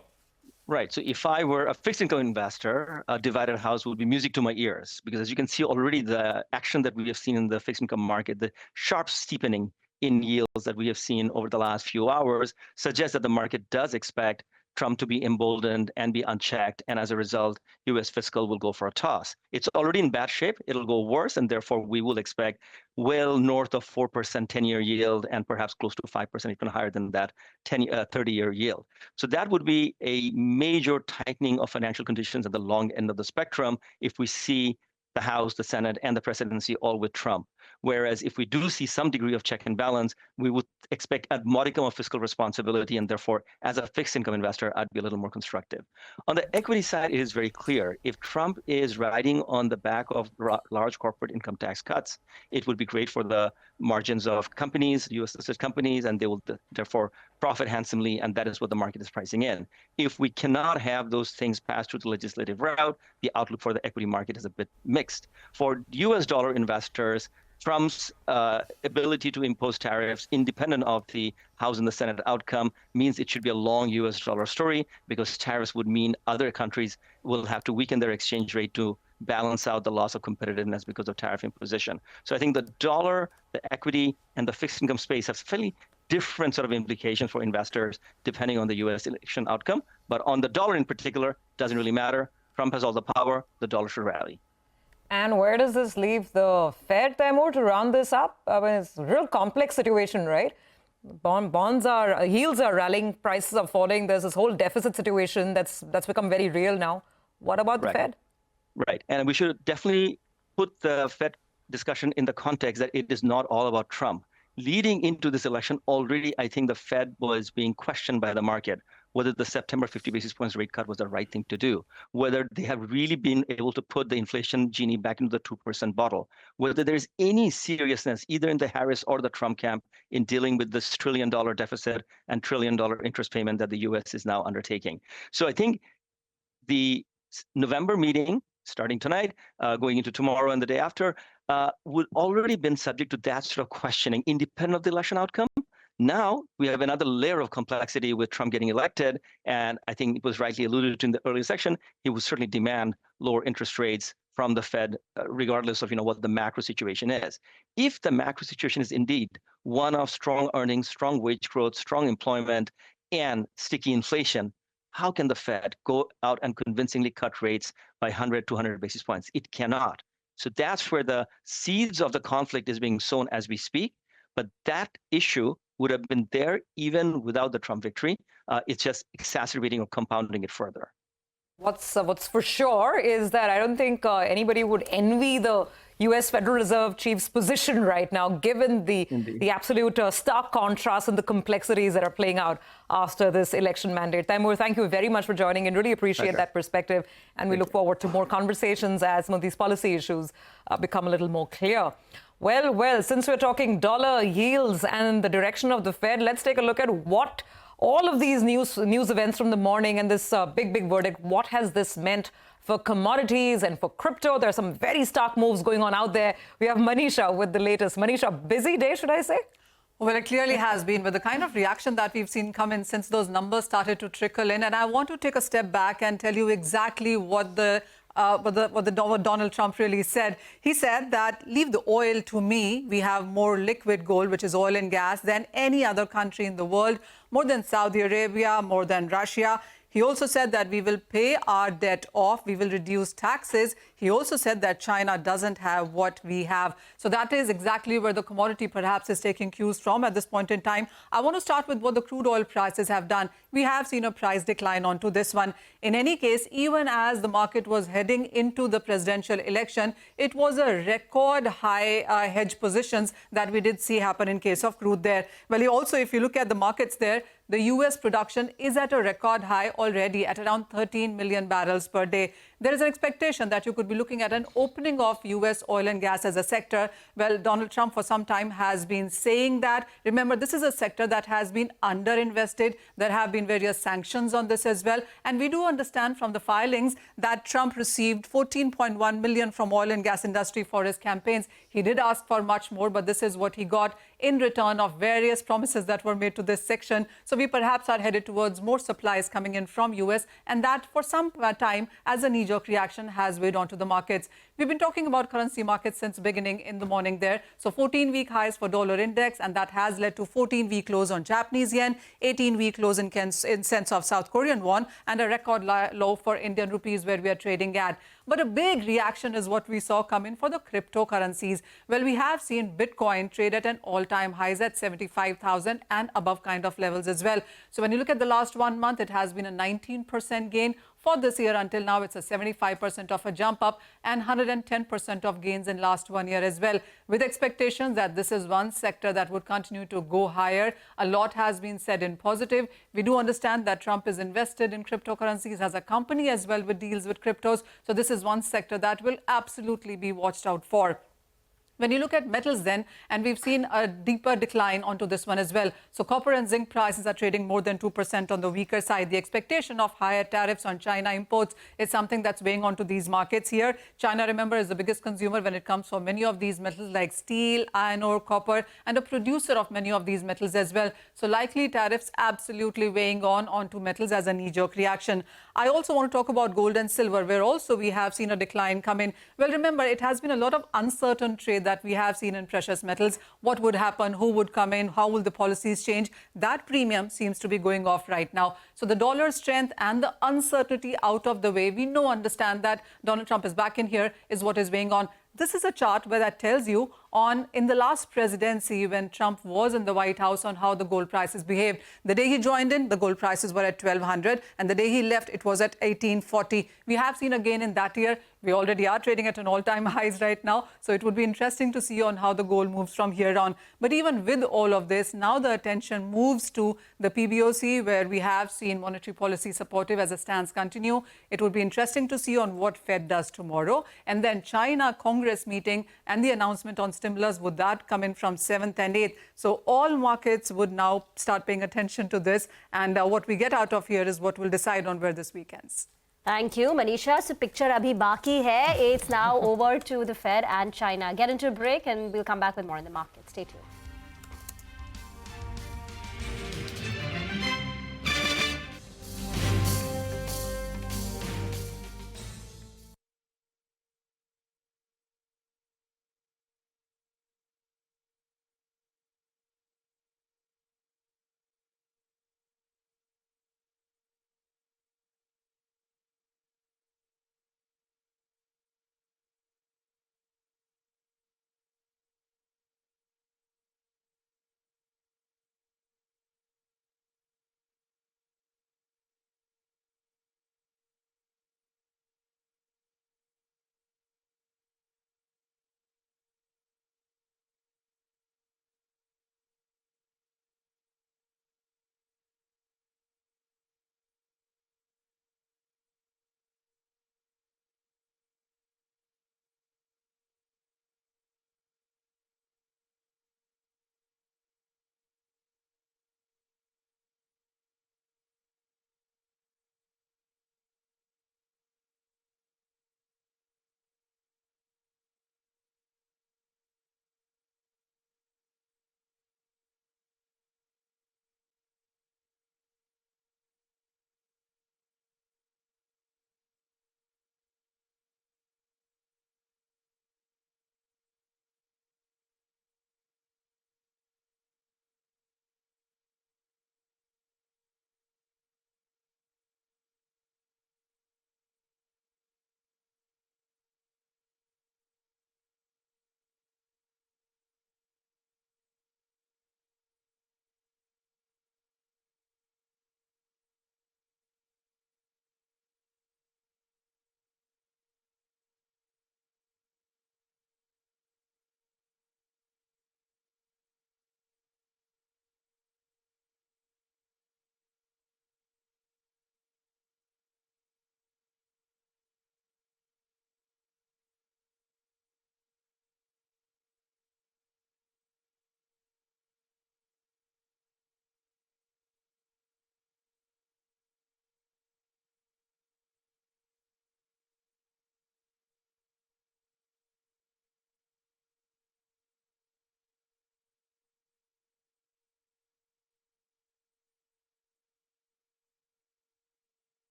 Right. So if I were a fixed income investor, a divided house would be music to my ears, because as you can see already, the action that we have seen in the fixed income market, the sharp steepening in yields that we have seen over the last few hours suggests that the market does expect Trump to be emboldened and be unchecked. And as a result, U.S. fiscal will go for a toss. It's already in bad shape. It'll go worse. And therefore, we will expect well north of 4% 10-year yield and perhaps close to 5%, even higher than that 30-year yield. So that would be a major tightening of financial conditions at the long end of the spectrum if we see the House, the Senate, and the presidency all with Trump. Whereas if we do see some degree of check and balance, we would expect a modicum of fiscal responsibility. And therefore, as a fixed income investor, I'd be a little more constructive. On the equity side, it is very clear. If Trump is riding on the back of large corporate income tax cuts, it would be great for the margins of companies, U.S. listed companies, and they will therefore profit handsomely. And that is what the market is pricing in. If we cannot have those things passed through the legislative route, the outlook for the equity market is a bit mixed. For U.S. dollar investors, Trump's ability to impose tariffs independent of the House and the Senate outcome means it should be a long U.S. dollar story, because tariffs would mean other countries will have to weaken their exchange rate to balance out the loss of competitiveness because of tariff imposition. So I think the dollar, the equity, and the fixed income space have fairly different sort of implications for investors depending on the U.S. election outcome. But on the dollar in particular, doesn't really matter. Trump has all the power. The dollar should rally. And where does this leave the Fed, Taimur, to round this up? I mean, it's a real complex situation, right? Yields are rallying, prices are falling. There's this whole deficit situation that's become very real now. What about the Fed? Right. And we should definitely put the Fed discussion in the context that it is not all about Trump. Leading into this election, already, I think the Fed was being questioned by the market, whether the September 50 basis points rate cut was the right thing to do, whether they have really been able to put the inflation genie back into the 2% bottle, whether there's any seriousness either in the Harris or the Trump camp in dealing with this $1 trillion deficit and $1 trillion interest payment that the U.S. is now undertaking. So I think the November meeting, starting tonight, going into tomorrow and the day after, would already been subject to that sort of questioning, independent of the election outcome. Now we have another layer of complexity with Trump getting elected, and I think it was rightly alluded to in the earlier section. He would certainly demand lower interest rates from the Fed, regardless of what the macro situation is. If the macro situation is indeed one of strong earnings, strong wage growth, strong employment, and sticky inflation, how can the Fed go out and convincingly cut rates by 100, 200 basis points? It cannot. So that's where the seeds of the conflict is being sown as we speak. But that issue would have been there even without the Trump victory. It's just exacerbating or compounding it further. What's for sure is that I don't think anybody would envy the U.S. Federal Reserve Chief's position right now, given the absolute stark contrast and the complexities that are playing out after this election mandate. Taimur, thank you very much for joining in. Really appreciate that perspective. And we look forward to more conversations as some of these policy issues become a little more clear. Well, since we're talking dollar yields and the direction of the Fed, let's take a look at what all of these news events from the morning and this big verdict, what has this meant for commodities and for crypto? There are some very stark moves going on out there. We have Manisha with the latest. Manisha, busy day, should I say? Well, it clearly has been, with the kind of reaction that we've seen come in since those numbers started to trickle in. And I want to take a step back and tell you exactly what Donald Trump really said. He said that leave the oil to me. We have more liquid gold, which is oil and gas, than any other country in the world, more than Saudi Arabia, more than Russia. He also said that we will pay our debt off. We will reduce taxes. He also said that China doesn't have what we have. So that is exactly where the commodity perhaps is taking cues from at this point in time. I want to start with what the crude oil prices have done. We have seen a price decline onto this one. In any case, even as the market was heading into the presidential election, it was a record high hedge positions that we did see happen in case of crude there. Well, also, if you look at the markets there, the U.S. production is at a record high already at around 13 million barrels per day. There is an expectation that you could be looking at an opening of U.S. oil and gas as a sector. Well, Donald Trump for some time has been saying that. Remember, this is a sector that has been underinvested. There have been various sanctions on this as well. And we do understand from the filings that Trump received $14.1 million from oil and gas industry for his campaigns. He did ask for much more, but this is what he got in return of various promises that were made to this section. So we perhaps are headed towards more supplies coming in from U.S. and that for some time as a knee-jerk reaction has weighed onto the markets. We've been talking about currency markets since beginning in the morning there. So 14-week highs for dollar index, and that has led to 14-week lows on Japanese yen, 18-week lows in cents of South Korean won, and a record low for Indian rupees where we are trading at. But a big reaction is what we saw come in for the cryptocurrencies. Well, we have seen Bitcoin trade at an all-time highs at 75,000 and above kind of levels as well. So when you look at the last 1 month, it has been a 19% gain. For this year until now, it's a 75% of a jump up and 110% of gains in last 1 year as well, with expectations that this is one sector that would continue to go higher. A lot has been said in positive. We do understand that Trump is invested in cryptocurrencies as a company as well with deals with cryptos. So this is one sector that will absolutely be watched out for. When you look at metals then, and we've seen a deeper decline onto this one as well. So copper and zinc prices are trading more than 2% on the weaker side. The expectation of higher tariffs on China imports is something that's weighing onto these markets here. China, remember, is the biggest consumer when it comes for many of these metals like steel, iron ore, copper, and a producer of many of these metals as well. So likely tariffs absolutely weighing onto metals as a knee-jerk reaction. I also want to talk about gold and silver, where also we have seen a decline come in. Well, remember, it has been a lot of uncertain trade that we have seen in precious metals. What would happen? Who would come in? How will the policies change? That premium seems to be going off right now. So the dollar strength and the uncertainty out of the way, we understand that Donald Trump is back in here is what is weighing on. This is a chart where that tells you in the last presidency when Trump was in the White House on how the gold prices behaved. The day he joined in, the gold prices were at 1,200, and the day he left, it was at 1,840. We have seen again in that year, we already are trading at an all-time highs right now, so it would be interesting to see on how the gold moves from here on. But even with all of this, now the attention moves to the PBOC, where we have seen monetary policy supportive as a stance continue. It would be interesting to see on what Fed does tomorrow. And then China Congress meeting and the announcement on stimulus, would that come in from 7th and 8th? So all markets would now start paying attention to this. And what we get out of here is what will decide on where this weekends. Thank you, Manisha. So picture abhi baki hai. It's now over to the Fed and China. Get into a break and we'll come back with more in the market. Stay tuned.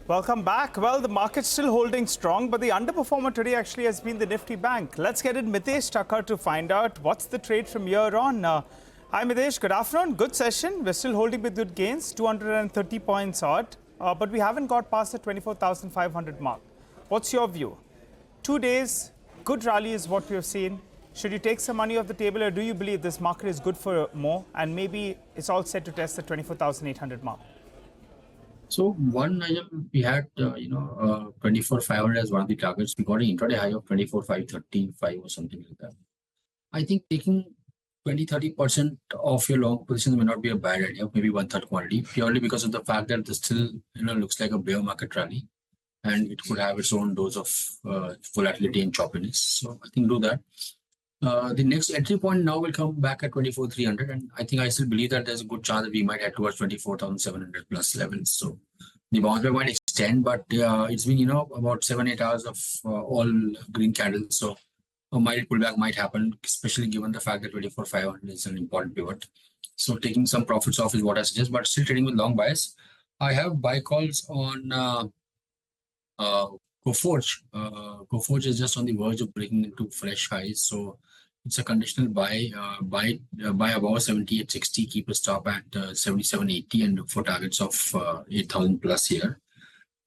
Welcome back. Well, the market's still holding strong, but the underperformer today actually has been the Nifty Bank. Let's get in Mitesh Thakkar to find out what's the trade from here on. Hi, Mitesh. Good afternoon. Good session. We're still holding with good gains, 230 points odd, but we haven't got past the 24,500 mark. What's your view? 2 days, good rally is what we have seen. Should you take some money off the table, or do you believe this market is good for more and maybe it's all set to test the 24,800 mark? So one item we had, 24,500 as one of the targets. We got an intraday high of 24,535 or something like that. I think taking 20-30% of your long positions may not be a bad idea, maybe 1/3 quantity, purely because of the fact that this still, looks like a bear market rally, and it could have its own dose of volatility and choppiness. So I think do that. The next entry point now will come back at 24,300, and I think I still believe that there's a good chance that we might head towards 24,700 plus levels. So the bounce back might extend, but it's been about 7-8 hours of all green candles. So a mild pullback might happen, especially given the fact that 24,500 is an important pivot. So taking some profits off is what I suggest, but still trading with long bias. I have buy calls on Coforge. Coforge is just on the verge of breaking into fresh highs, so it's a conditional buy. Buy above 78.60, keep a stop at 77.80, and look for targets of 8,000 plus here.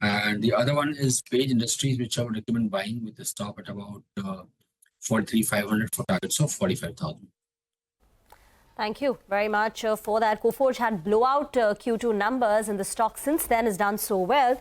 And the other one is Page Industries, which I would recommend buying with a stop at about 43,500 for targets of 45,000. Thank you very much for that. Coforge had blowout Q2 numbers, and the stock since then has done so well.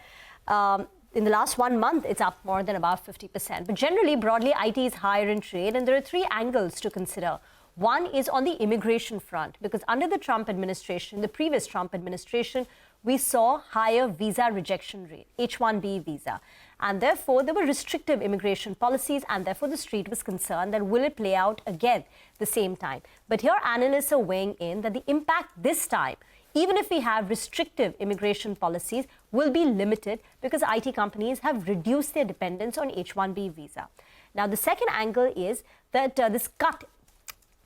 In the last 1 month, it's up more than about 50%. But generally, broadly, IT is higher in trade, and there are three angles to consider. One is on the immigration front, because under the Trump administration, the previous Trump administration, we saw higher visa rejection rate, H-1B visa. And therefore, there were restrictive immigration policies, and therefore the street was concerned that will it play out again the same time. But here analysts are weighing in that the impact this time, even if we have restrictive immigration policies, will be limited because IT companies have reduced their dependence on H-1B visa. Now, the second angle is that this cut,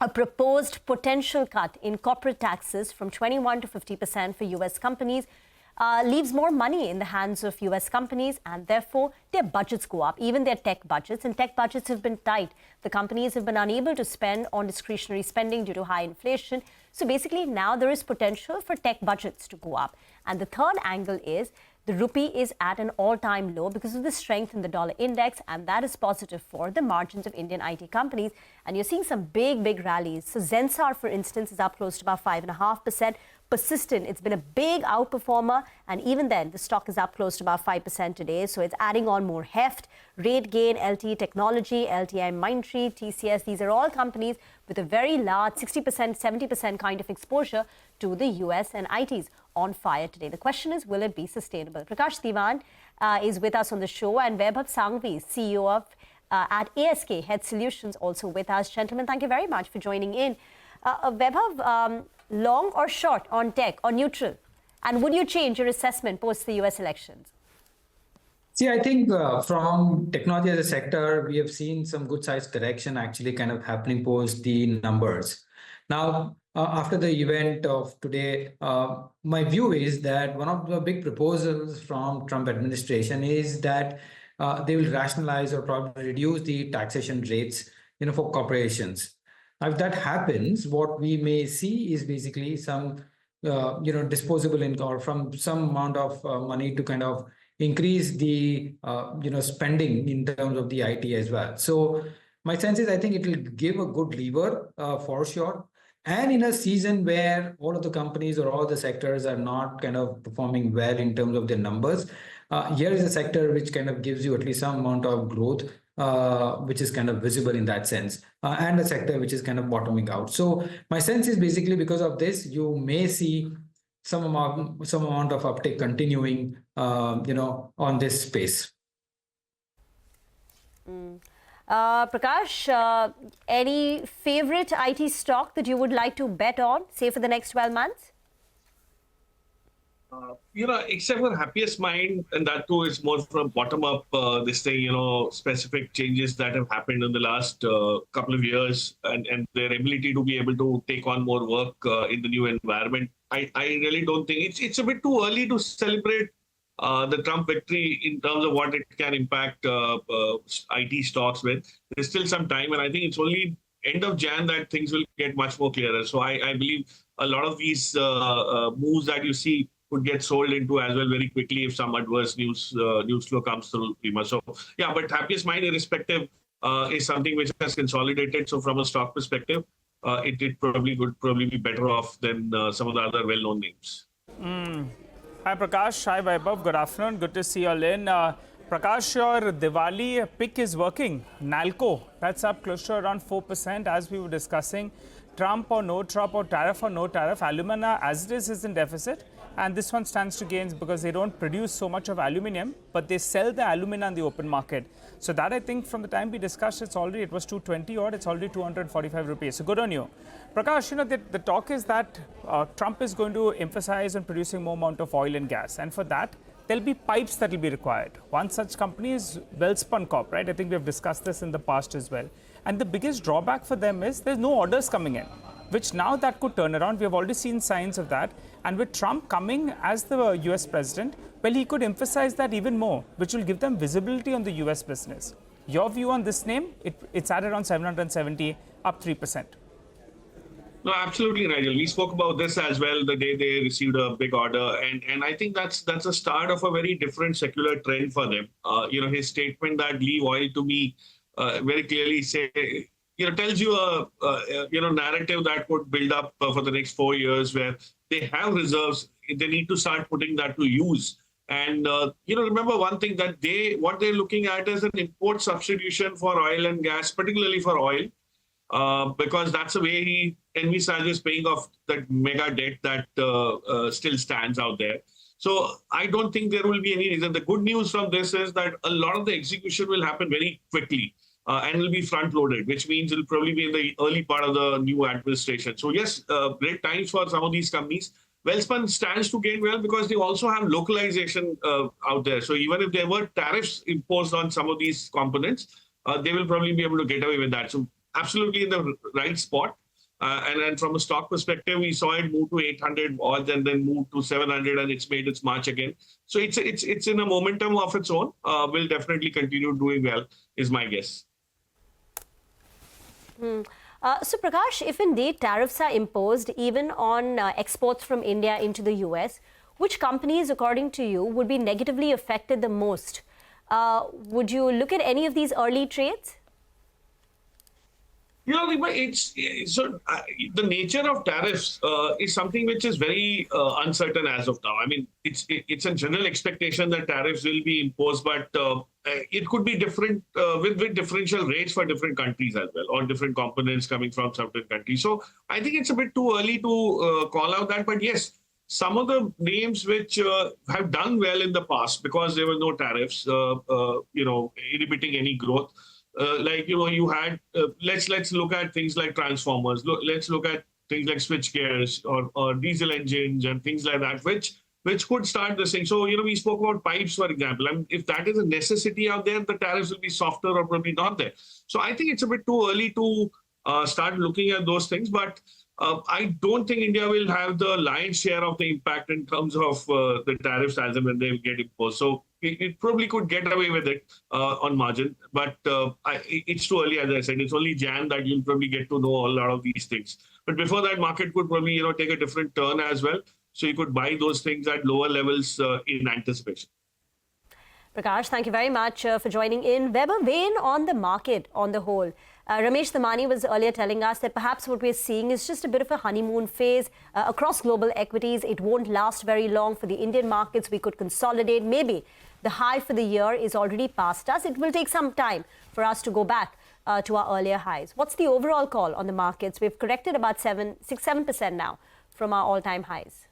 a proposed potential cut in corporate taxes from 21 to 50% for US companies, leaves more money in the hands of US companies, and therefore their budgets go up, even their tech budgets. And tech budgets have been tight. The companies have been unable to spend on discretionary spending due to high inflation. So basically now there is potential for tech budgets to go up. And the third angle is the rupee is at an all-time low because of the strength in the dollar index, and that is positive for the margins of Indian IT companies. And you're seeing some big rallies. So Zensar, for instance, is up close to about 5.5%. Persistent, it's been a big outperformer, and even then the stock is up close to about 5% today, so it's adding on more heft. RateGain, LTE Technology, LTI Mindtree, TCS, these are all companies with a very large 60%, 70% kind of exposure to the US, and IT's on fire today. The question is, will it be sustainable? Prakash Diwan is with us on the show, and Vaibhav Sanghvi, CEO of at ASK Head Solutions, also with us. Gentlemen, thank you very much for joining in. Vaibhav, long or short on tech or neutral? And would you change your assessment post the US elections? See, I think from technology as a sector, we have seen some good sized correction actually kind of happening post the numbers. Now, after the event of today, my view is that one of the big proposals from Trump administration is that they will rationalize or probably reduce the taxation rates, for corporations. Now, if that happens, what we may see is basically some, disposable income or from some amount of money to kind of increase the, spending in terms of the IT as well. So my sense is I think it will give a good lever for sure. And in a season where all of the companies or all the sectors are not kind of performing well in terms of their numbers, here is a sector which kind of gives you at least some amount of growth, which is kind of visible in that sense, and a sector which is kind of bottoming out. So my sense is basically because of this, you may see some amount of uptick continuing, on this space. Prakash, any favorite IT stock that you would like to bet on, say for the next 12 months? Except for Happiest Mind, and that too is more from bottom up, this thing, specific changes that have happened in the last couple of years, and their ability to be able to take on more work in the new environment. I really don't think it's a bit too early to celebrate the Trump victory in terms of what it can impact IT stocks with. There's still some time, and I think it's only end of Jan that things will get much more clearer. So I believe a lot of these moves that you see could get sold into as well very quickly if some adverse news flow comes through. So yeah, but Happiest Mind irrespective is something which has consolidated. So from a stock perspective, it would probably be better off than some of the other well-known names. Hi Prakash, hi Vaibhav, good afternoon, good to see you all in. Prakash, your Diwali pick is working. Nalco, that's up close to around 4% as we were discussing. Trump or no Trump or no tariff, alumina as it is in deficit. And this one stands to gain because they don't produce so much of aluminium, but they sell the alumina in the open market. So that I think from the time we discussed, it was 220 odd, it's already 245 rupees. So good on you. Prakash, the talk is that Trump is going to emphasize on producing more amount of oil and gas. And for that, there'll be pipes that will be required. One such company is Welspun Corp, right? I think we have discussed this in the past as well. And the biggest drawback for them is there's no orders coming in, which now that could turn around. We have already seen signs of that. And with Trump coming as the US president, well, he could emphasize that even more, which will give them visibility on the US business. Your view on this name? It's at around 770, up 3%. No, absolutely, Nigel. We spoke about this as well the day they received a big order, and I think that's a start of a very different secular trend for them. His statement that leave oil to me very clearly tells you a narrative that would build up for the next 4 years where they have reserves. They need to start putting that to use. And remember one thing that what they're looking at is an import substitution for oil and gas, particularly for oil. Because that's the way he envisages paying off that mega debt that still stands out there. So I don't think there will be any reason. The good news from this is that a lot of the execution will happen very quickly and will be front-loaded, which means it'll probably be in the early part of the new administration. So yes, great times for some of these companies. Welspun stands to gain well because they also have localization out there. So even if there were tariffs imposed on some of these components, they will probably be able to get away with that. So absolutely in the right spot. And then from a stock perspective, we saw it move to 800 odds and then move to 700, and it's made its march again. So it's in a momentum of its own. Will definitely continue doing well, is my guess. So Prakash, if indeed tariffs are imposed even on exports from India into the US, which companies, according to you, would be negatively affected the most? Would you look at any of these early trades? The nature of tariffs is something which is very uncertain as of now. I mean, it's a general expectation that tariffs will be imposed, but it could be different with differential rates for different countries as well, or different components coming from certain countries. So I think it's a bit too early to call out that. But yes, some of the names which have done well in the past because there were no tariffs, inhibiting any growth. You had, let's look at things like transformers. Let's look at things like switch gears or diesel engines and things like that, which could start this thing. So, we spoke about pipes, for example. I mean, if that is a necessity out there, the tariffs will be softer or probably not there. So I think it's a bit too early to start looking at those things. But I don't think India will have the lion's share of the impact in terms of the tariffs as and when they get imposed. So it probably could get away with it on margin. But it's too early, as I said. It's only Jan that you'll probably get to know a lot of these things. But before that, market could probably take a different turn as well. So you could buy those things at lower levels in anticipation. Prakash, thank you very much for joining in. Weber, weigh in on the market on the whole. Ramesh Damani was earlier telling us that perhaps what we're seeing is just a bit of a honeymoon phase across global equities. It won't last very long. For the Indian markets, we could consolidate. Maybe the high for the year is already past us. It will take some time for us to go back to our earlier highs. What's the overall call on the markets? We've corrected about 6-7% now from our all-time highs.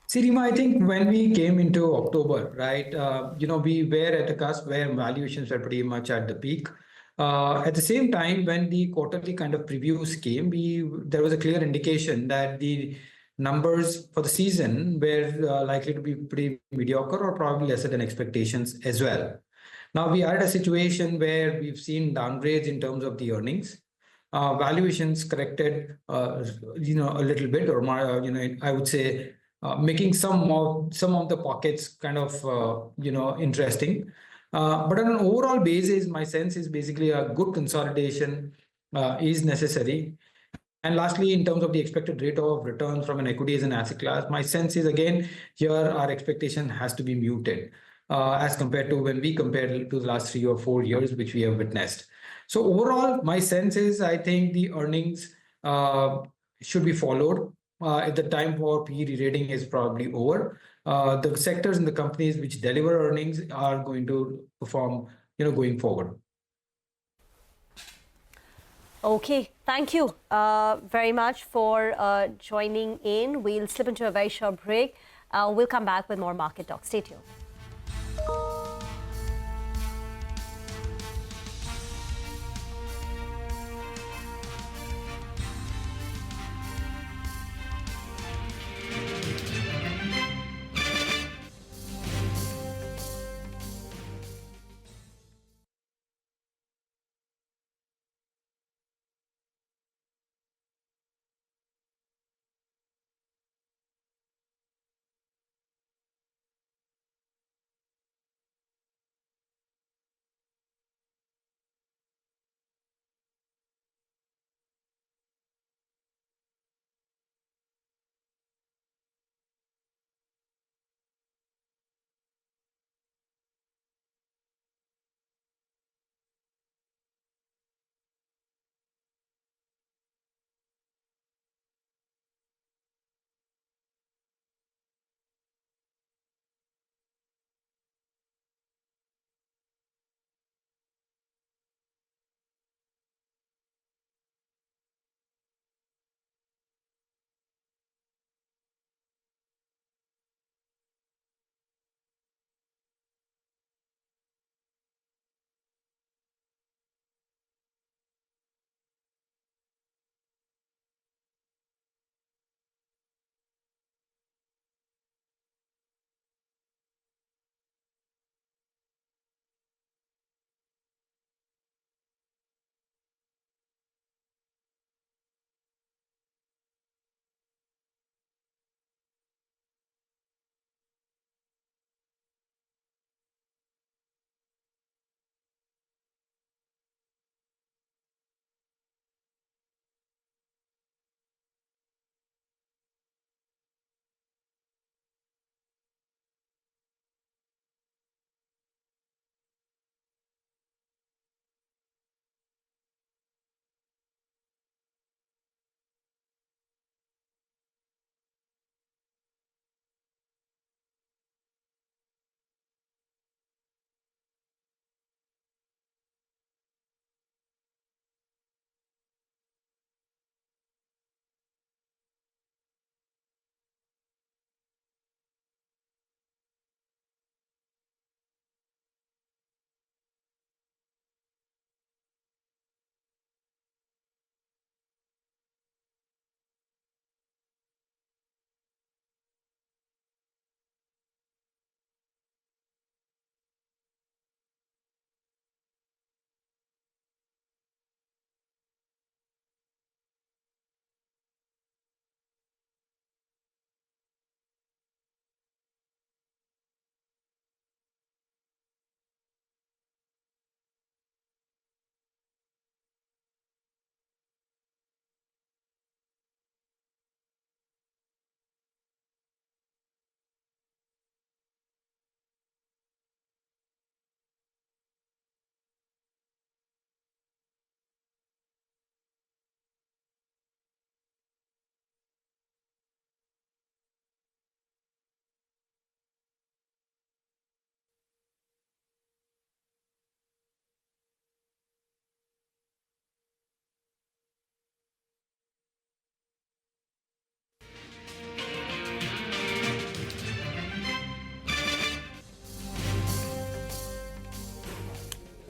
See, Rima, I think when we came into October, right, we were at a cusp where valuations were pretty much at the peak. At the same time, when the quarterly kind of previews came, there was a clear indication that the numbers for the season were likely to be pretty mediocre or probably lesser than expectations as well. Now, we are at a situation where we've seen downgrades in terms of the earnings. Valuations corrected, a little bit, or I would say, making some of the pockets kind of, interesting. But on an overall basis, my sense is basically a good consolidation is necessary. And lastly, in terms of the expected rate of returns from an equity as an asset class, my sense is, again, here our expectation has to be muted as compared to when we compare to the last 3 or 4 years, which we have witnessed. So overall, my sense is I think the earnings should be followed at the time for PE re-rating is probably over. The sectors and the companies which deliver earnings are going to perform, going forward. Okay, thank you very much for joining in. We'll slip into a very short break. We'll come back with more market talk. Stay tuned.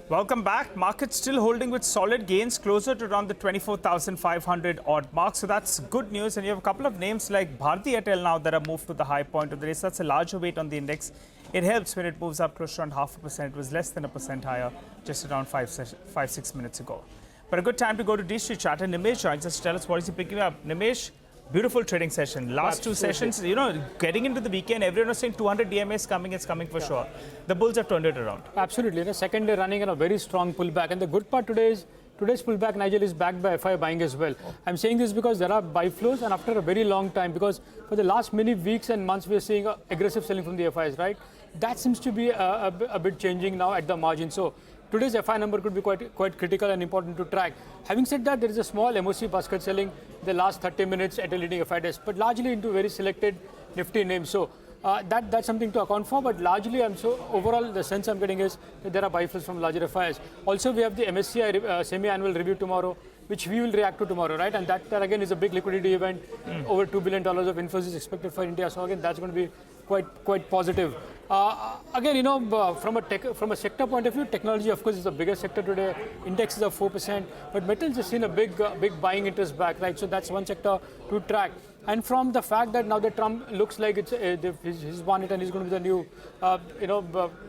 Welcome back. Markets still holding with solid gains closer to around the 24,500 odd mark. So that's good news. And you have a couple of names like Bharti Airtel now that have moved to the high point of the day. So that's a larger weight on the index. It helps when it moves up close to around 0.5%. It was less than 1% higher just around 5-6 minutes ago. But a good time to go to D-Street Chatter. Nimesh joins us to tell us what is he picking up. Nimesh, beautiful trading session. Last two sessions, getting into the weekend, everyone was saying 200 DMA is coming, it's coming for sure. The bulls have turned it around. Absolutely. The second day running in a very strong pullback. And the good part today is, today's pullback, Nigel, is backed by FI buying as well. I'm saying this because there are buy flows and after a very long time, because for the last many weeks and months, we are seeing aggressive selling from the FIs, right? That seems to be a bit changing now at the margin. So today's FI number could be quite critical and important to track. Having said that, there is a small MOC basket selling the last 30 minutes at a leading FI desk, but largely into very selected nifty names. So that's something to account for, but largely overall the sense I'm getting is that there are buy flows from larger FIs. Also, we have the MSCI semi-annual review tomorrow, which we will react to tomorrow, right? And that again is a big liquidity event. Over $2 billion of inflows is expected for India. So again, that's going to be quite positive. Again, from a sector point of view, technology, of course, is the biggest sector today. Index is up 4%, but metals has seen a big buying interest back, right? So that's one sector to track. And from the fact that now that Trump looks like he's won it and he's going to be the new,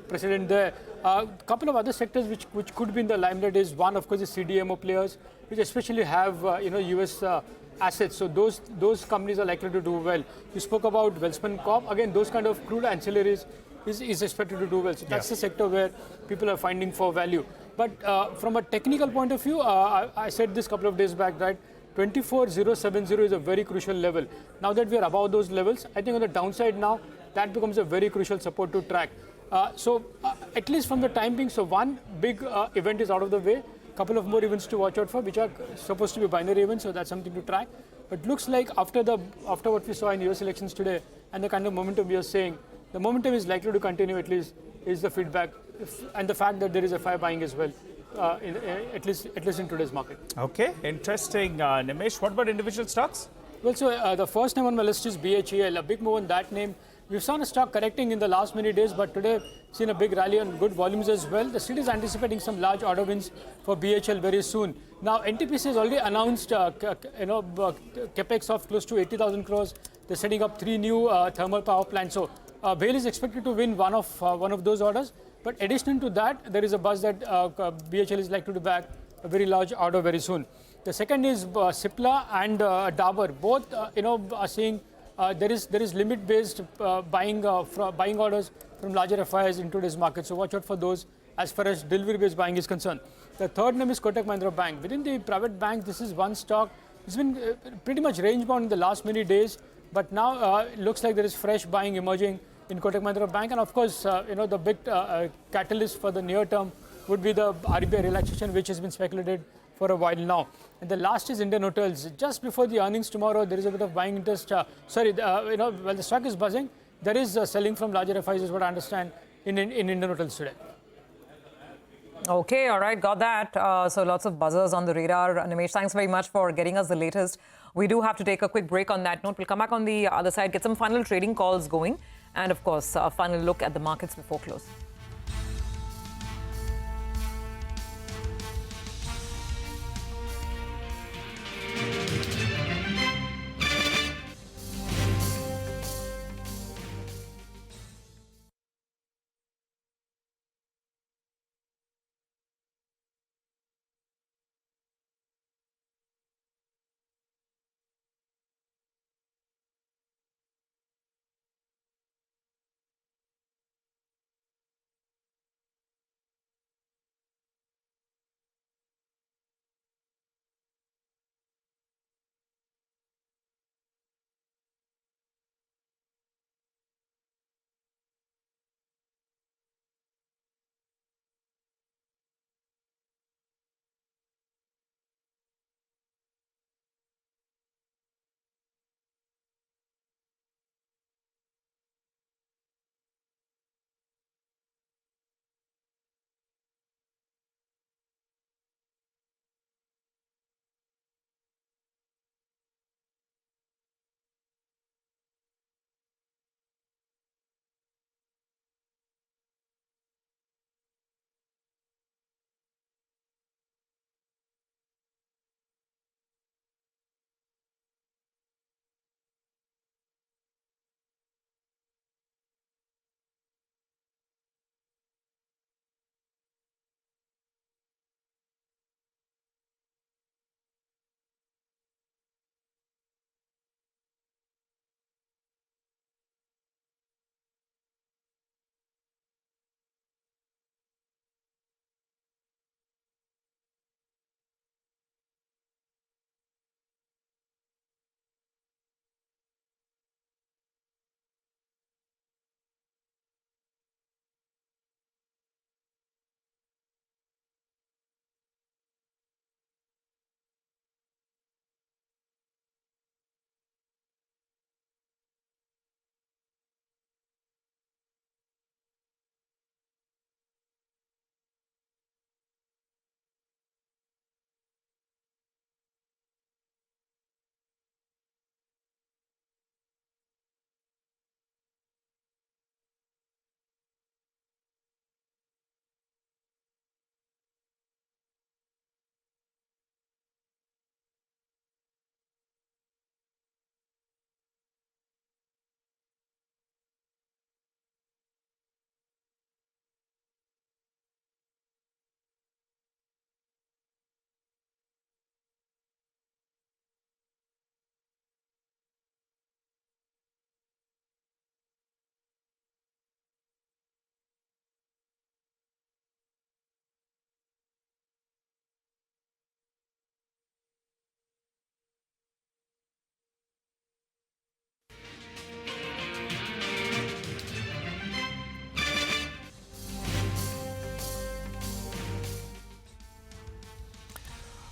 president there. A couple of other sectors which could be in the limelight is one, of course, is CDMO players, which especially have US assets. So those companies are likely to do well. You spoke about Welspun Corp. Again, those kind of crude ancillaries is expected to do well. So that's the sector where people are finding for value. But from a technical point of view, I said this a couple of days back, right? 24,070 is a very crucial level. Now that we are above those levels, I think on the downside now, that becomes a very crucial support to track. So at least from the time being, so one big event is out of the way. Couple of more events to watch out for, which are supposed to be binary events, so that's something to track. But looks like after what we saw in US elections today and the kind of momentum we are seeing, the momentum is likely to continue, at least is the feedback, and the fact that there is a FI buying as well, at least in today's market. Okay, interesting. Nimesh, what about individual stocks? Well, so the first name on my list is BHEL, a big move on that name. We've seen a stock correcting in the last many days, but today seen a big rally on good volumes as well. The street is anticipating some large order wins for BHEL very soon. Now, NTPC has already announced capex of close to 80,000 crores. They're setting up 3 new thermal power plants. So, BHEL is expected to win one of those orders. But additional to that, there is a buzz that BHEL is likely to back a very large order very soon. The second is Cipla and Dabur. Both, are seeing there is limit-based buying orders from larger FIs in today's market. So watch out for those as far as delivery-based buying is concerned. The third name is Kotak Mahindra Bank. Within the private bank, this is one stock. It's been pretty much range-bound in the last many days, but now it looks like there is fresh buying emerging in Kotak Mahindra Bank. And of course, the big catalyst for the near term would be the RBI relaxation, which has been speculated for a while now. And the last is Indian Hotels. Just before the earnings tomorrow, there is a bit of buying interest. While the stock is buzzing, there is selling from larger FIs, is what I understand, in Indian Hotels today. Okay, all right, got that. So lots of buzzers on the radar. Nimesh, thanks very much for getting us the latest. We do have to take a quick break on that note. We'll come back on the other side, get some final trading calls going, and of course, a final look at the markets before close.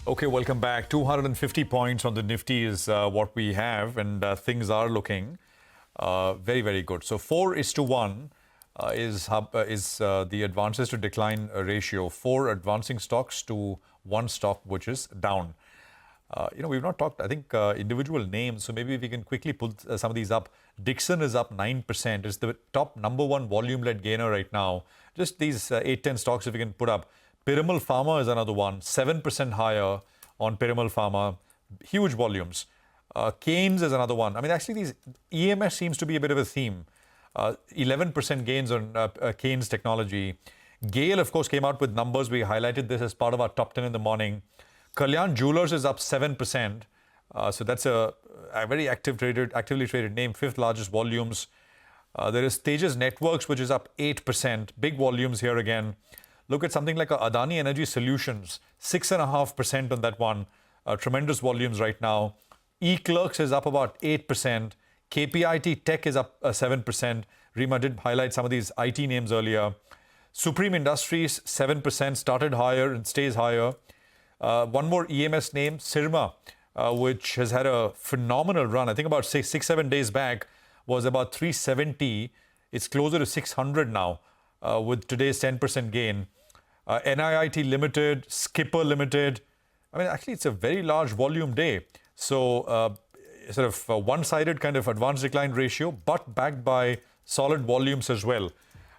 Okay, welcome back. 250 points on the Nifty is what we have, and things are looking very, very good. So 4:1 is the advances to decline ratio. 4 advancing stocks to 1 stock which is down. We've not talked, I think, individual names, so maybe we can quickly pull some of these up. Dixon is up 9%. It's the top #1 volume-led gainer right now. Just these 8-10 stocks if we can put up. Piramal Pharma is another one, 7% higher on Piramal Pharma. Huge volumes. Keynes is another one. I mean, actually, these EMS seems to be a bit of a theme. 11% gains on Keynes Technology. Gale, of course, came out with numbers. We highlighted this as part of our top 10 in the morning. Kalyan Jewelers is up 7%. So that's a very actively traded name, 5th largest volumes. There is Tejas Networks, which is up 8%. Big volumes here again. Look at something like Adani Energy Solutions, 6.5% on that one. Tremendous volumes right now. eClerx is up about 8%. KPIT Tech is up 7%. Rima did highlight some of these IT names earlier. Supreme Industries, 7%, started higher and stays higher. One more EMS name, Sirma, which has had a phenomenal run. I think about 6-7 days back was about 370. It's closer to 600 now with today's 10% gain. NIIT Limited, Skipper Limited. I mean, actually, it's a very large volume day. So sort of one-sided kind of advanced decline ratio, but backed by solid volumes as well.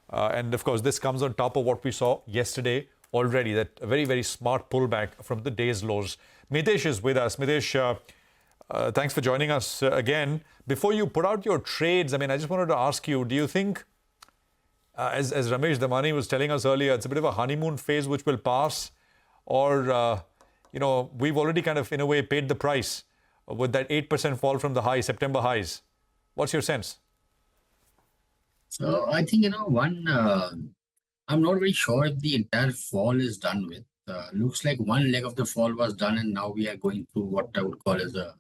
And of course, this comes on top of what we saw yesterday already, that very, very smart pullback from the day's lows. Mitesh is with us. Mitesh, thanks for joining us again. Before you put out your trades, I mean, I just wanted to ask you, do you think, as Ramesh Damani was telling us earlier, it's a bit of a honeymoon phase which will pass? Or, we've already kind of, in a way, paid the price with that 8% fall from the high, September highs. What's your sense? So I think, I'm not very sure if the entire fall is done with. Looks like one leg of the fall was done, and now we are going through what I would call as a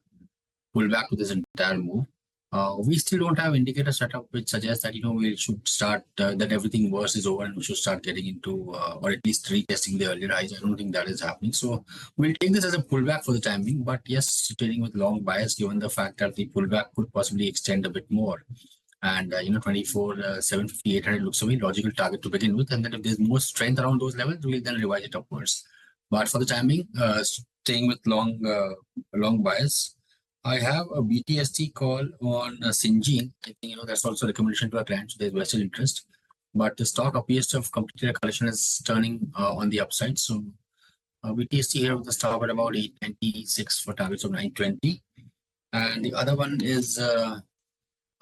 pullback to this entire move. We still don't have indicator setup which suggests that, we should start, that everything worse is over and we should start getting into, or at least retesting the earlier highs. I don't think that is happening. So we'll take this as a pullback for the time being, but yes, trading with long bias, given the fact that the pullback could possibly extend a bit more. And, 24, 750, 800 looks a very logical target to begin with. And then if there's more strength around those levels, we'll then revise it upwards. But for the time being, staying with long bias, I have a BTST call on Syngene. I think, that's also a recommendation to our clients. There's special interest. But the stock appears to have completed a correction, is turning on the upside. So BTST here with the stop at about 896 for targets of 920. And the other one is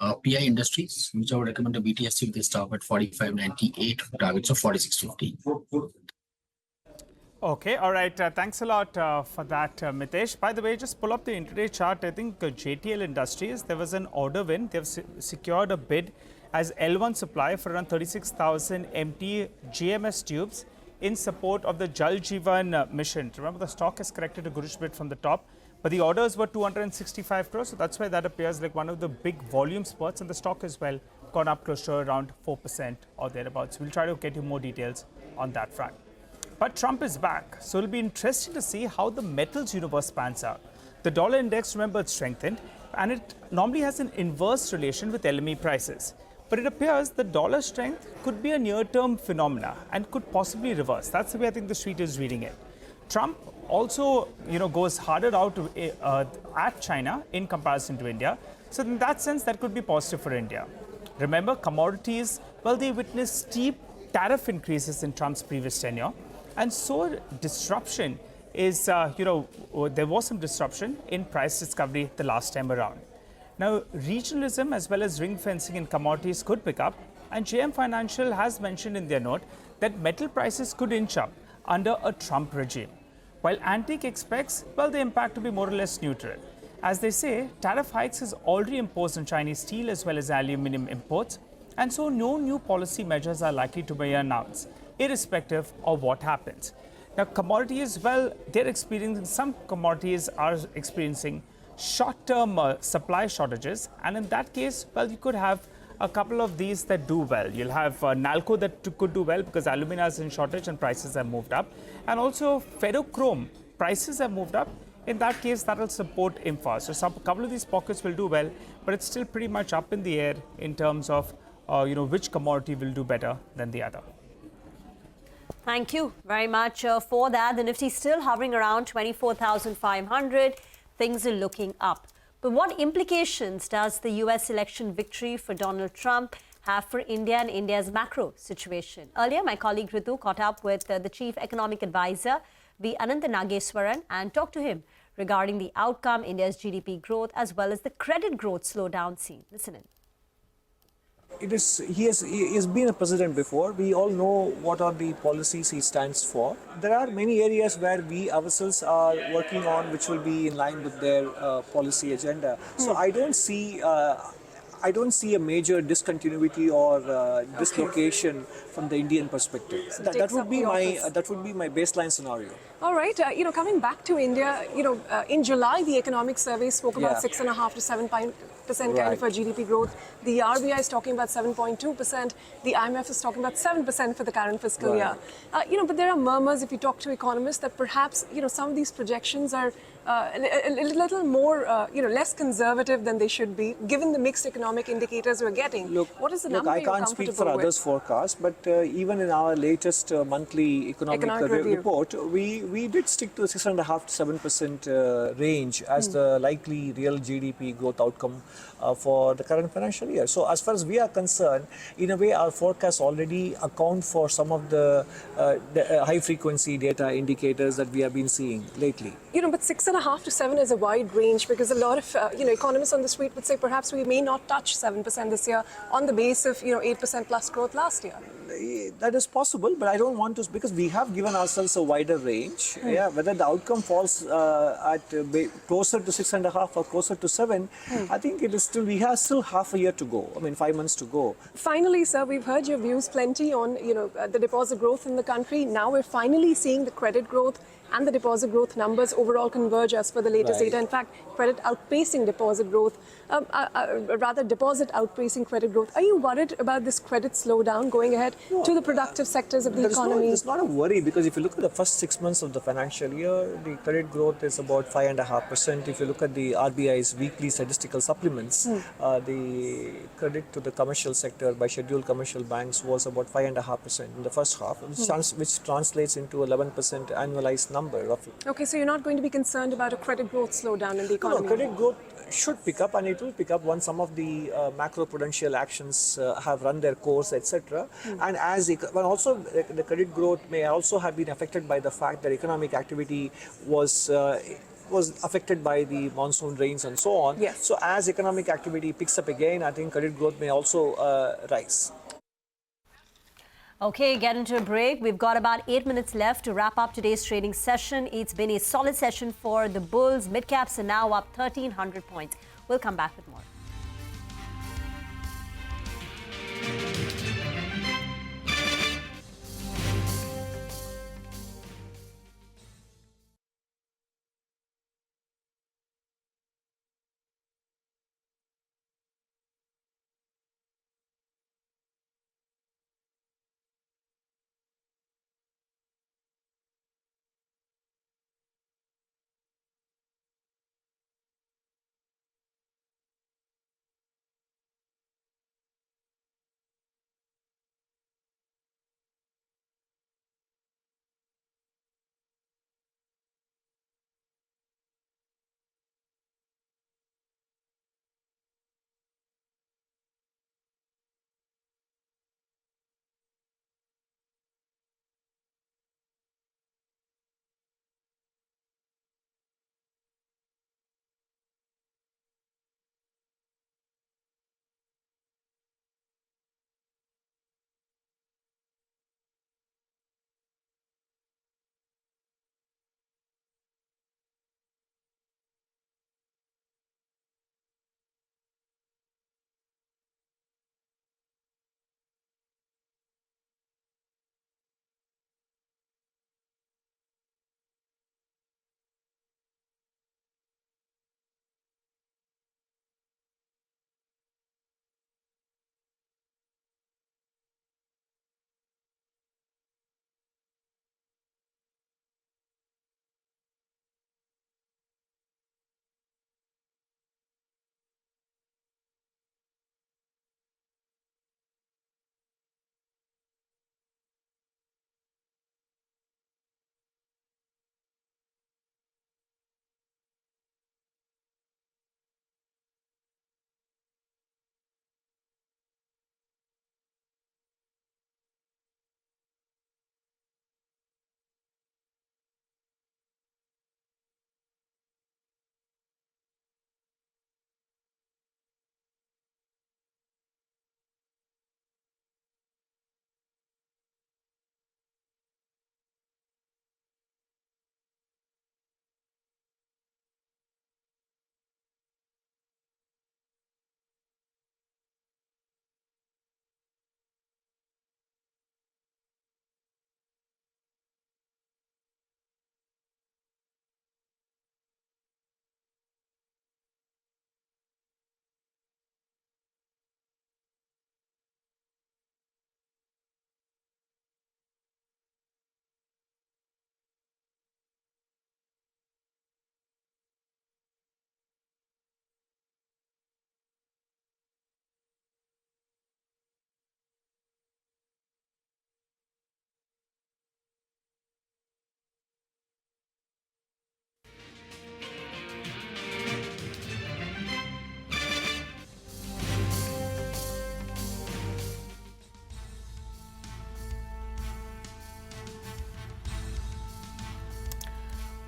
PI Industries, which I would recommend to BTST with the stop at 45.98 for targets of 46.50. Okay, all right. Thanks a lot for that, Mitesh. By the way, just pull up the intraday chart. I think JTL Industries, there was an order win. They've secured a bid as L1 supply for around 36,000 empty GMS tubes in support of the Jal Jeevan mission. Remember, the stock has corrected a goodish bit from the top, but the orders were 265 crores. So that's why that appears like one of the big volume spots, and the stock as well gone up close to around 4% or thereabouts. We'll try to get you more details on that front. But Trump is back, so it'll be interesting to see how the metals universe pans out. The dollar index, remember, it's strengthened, and it normally has an inverse relation with LME prices. But it appears the dollar strength could be a near-term phenomena and could possibly reverse. That's the way I think the street is reading it. Trump also, goes harder out at China in comparison to India. So in that sense, that could be positive for India. Remember, commodities, well, they witnessed steep tariff increases in Trump's previous tenure. And so disruption is, there was some disruption in price discovery the last time around. Now, regionalism as well as ring fencing in commodities could pick up. And JM Financial has mentioned in their note that metal prices could inch up under a Trump regime. While Antique expects, well, the impact to be more or less neutral. As they say, tariff hikes is already imposed on Chinese steel as well as aluminum imports. And so no new policy measures are likely to be announced, irrespective of what happens. Now, commodities, well, some commodities are experiencing short-term supply shortages. And in that case, well, you could have a couple of these that do well. You'll have Nalco that could do well because alumina is in shortage and prices have moved up. And also ferrochrome prices have moved up, in that case, that will support infra. So a couple of these pockets will do well, but it's still pretty much up in the air in terms of which commodity will do better than the other. Thank you very much for that. The Nifty still hovering around 24,500. Things are looking up. But what implications does the US election victory for Donald Trump have for India and India's macro situation? Earlier, my colleague Ritu caught up with the Chief Economic Advisor, V. Anantha Nageswaran, and talked to him regarding the outcome, India's GDP growth, as well as the credit growth slowdown seen. Listen in. He has been a president before. We all know what are the policies he stands for. There are many areas where we ourselves are working on which will be in line with their policy agenda. So I don't see a major discontinuity or dislocation from the Indian perspective. So that would be my baseline scenario. All right. Coming back to India, in July the economic survey spoke about 6.5 to 7% kind of a GDP growth. The RBI is talking about 7.2%. The IMF is talking about 7% for the current fiscal year. But there are murmurs, if you talk to economists, that perhaps some of these projections are a little more, less conservative than they should be, given the mixed economic indicators we're getting. What is the number I can't speak for others' forecasts, but even in our latest monthly economic report, we did stick to the 6.5 to 7% range as the likely real GDP growth outcome for the current financial year. So as far as we are concerned, in a way, our forecasts already account for some of the high-frequency data indicators that we have been seeing lately. But 6.5 to 7 is a wide range, because a lot of economists on the street would say perhaps we may not touch 7% this year on the base of 8% plus growth last year. That is possible, but I don't want to, because we have given ourselves a wider range. Whether the outcome falls at closer to 6.5 or closer to 7, I think it is still, we have still half a year to go. 5 months to go. Finally, sir, we've heard your views plenty on the deposit growth in the country. Now we're finally seeing the credit growth and the deposit growth numbers overall converge as per the latest data. In fact, credit outpacing deposit growth, rather deposit outpacing credit growth. Are you worried about this credit slowdown going ahead to the productive sectors of the economy? There's not a worry, because if you look at the first 6 months of the financial year, the credit growth is about 5.5%. If you look at the RBI's weekly statistical supplements, the credit to the commercial sector by scheduled commercial banks was about 5.5% in the first half, which translates into 11% annualized number. Roughly. Okay, so you're not going to be concerned about a credit growth slowdown in the economy? No, credit growth should pick up, and it will pick up once some of the macro-prudential actions have run their course, etc. And also the credit growth may also have been affected by the fact that economic activity was affected by the monsoon rains and so on. So as economic activity picks up again, I think credit growth may also rise. Okay, get into a break. We've got about 8 minutes left to wrap up today's trading session. It's been a solid session for the bulls. Mid-caps are now up 1,300 points. We'll come back with more.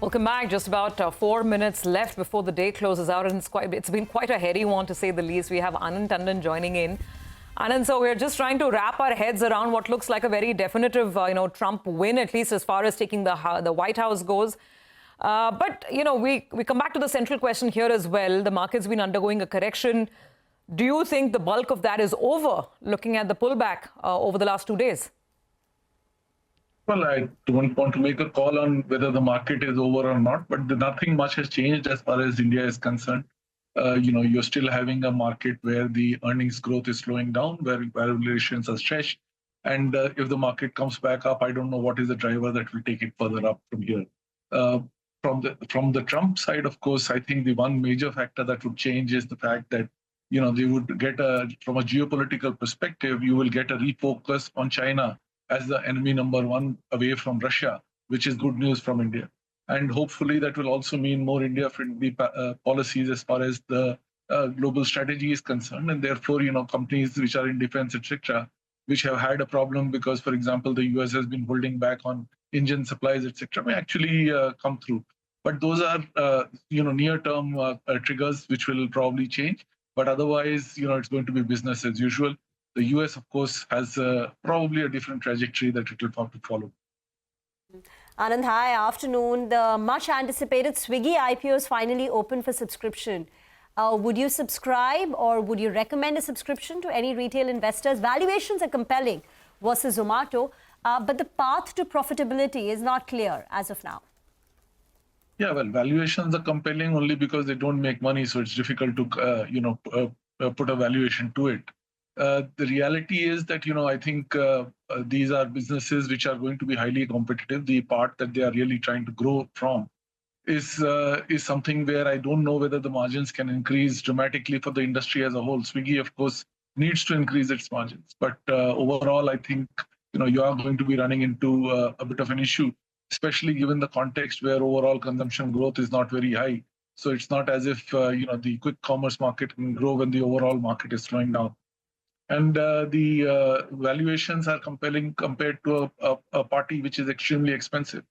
Welcome back. Just about 4 minutes left before the day closes out, and it's been quite a heady one to say the least. We have Anand Tandon joining in. Anand, so we're just trying to wrap our heads around what looks like a very definitive, Trump win, at least as far as taking the White House goes. But, we come back to the central question here as well. The market's been undergoing a correction. Do you think the bulk of that is over, looking at the pullback over the last 2 days? Well, I don't want to make a call on whether the market is over or not, but nothing much has changed as far as India is concerned. You're still having a market where the earnings growth is slowing down, where valuations are stretched. And if the market comes back up, I don't know what is the driver that will take it further up from here. From the Trump side, of course, I think the one major factor that would change is the fact that, they would get from a geopolitical perspective, you will get a refocus on China as the enemy number one away from Russia, which is good news from India. And hopefully that will also mean more India-friendly policies as far as the global strategy is concerned. And therefore, companies which are in defense, etc., which have had a problem because, for example, the US has been holding back on engine supplies, etc., may actually come through. But those are, near-term triggers which will probably change. But otherwise, it's going to be business as usual. The US, of course, has probably a different trajectory that it will have to follow. Anand, hi, afternoon. The much anticipated Swiggy IPO is finally open for subscription. Would you subscribe or would you recommend a subscription to any retail investors? Valuations are compelling versus Zomato, but the path to profitability is not clear as of now. Yeah, well, valuations are compelling only because they don't make money, so it's difficult to, put a valuation to it. The reality is that, I think these are businesses which are going to be highly competitive. The part that they are really trying to grow from is something where I don't know whether the margins can increase dramatically for the industry as a whole. Swiggy, of course, needs to increase its margins. But overall, I think, you are going to be running into a bit of an issue, especially given the context where overall consumption growth is not very high. So it's not as if, the quick commerce market can grow when the overall market is slowing down. And the valuations are compelling compared to a party which is extremely expensive.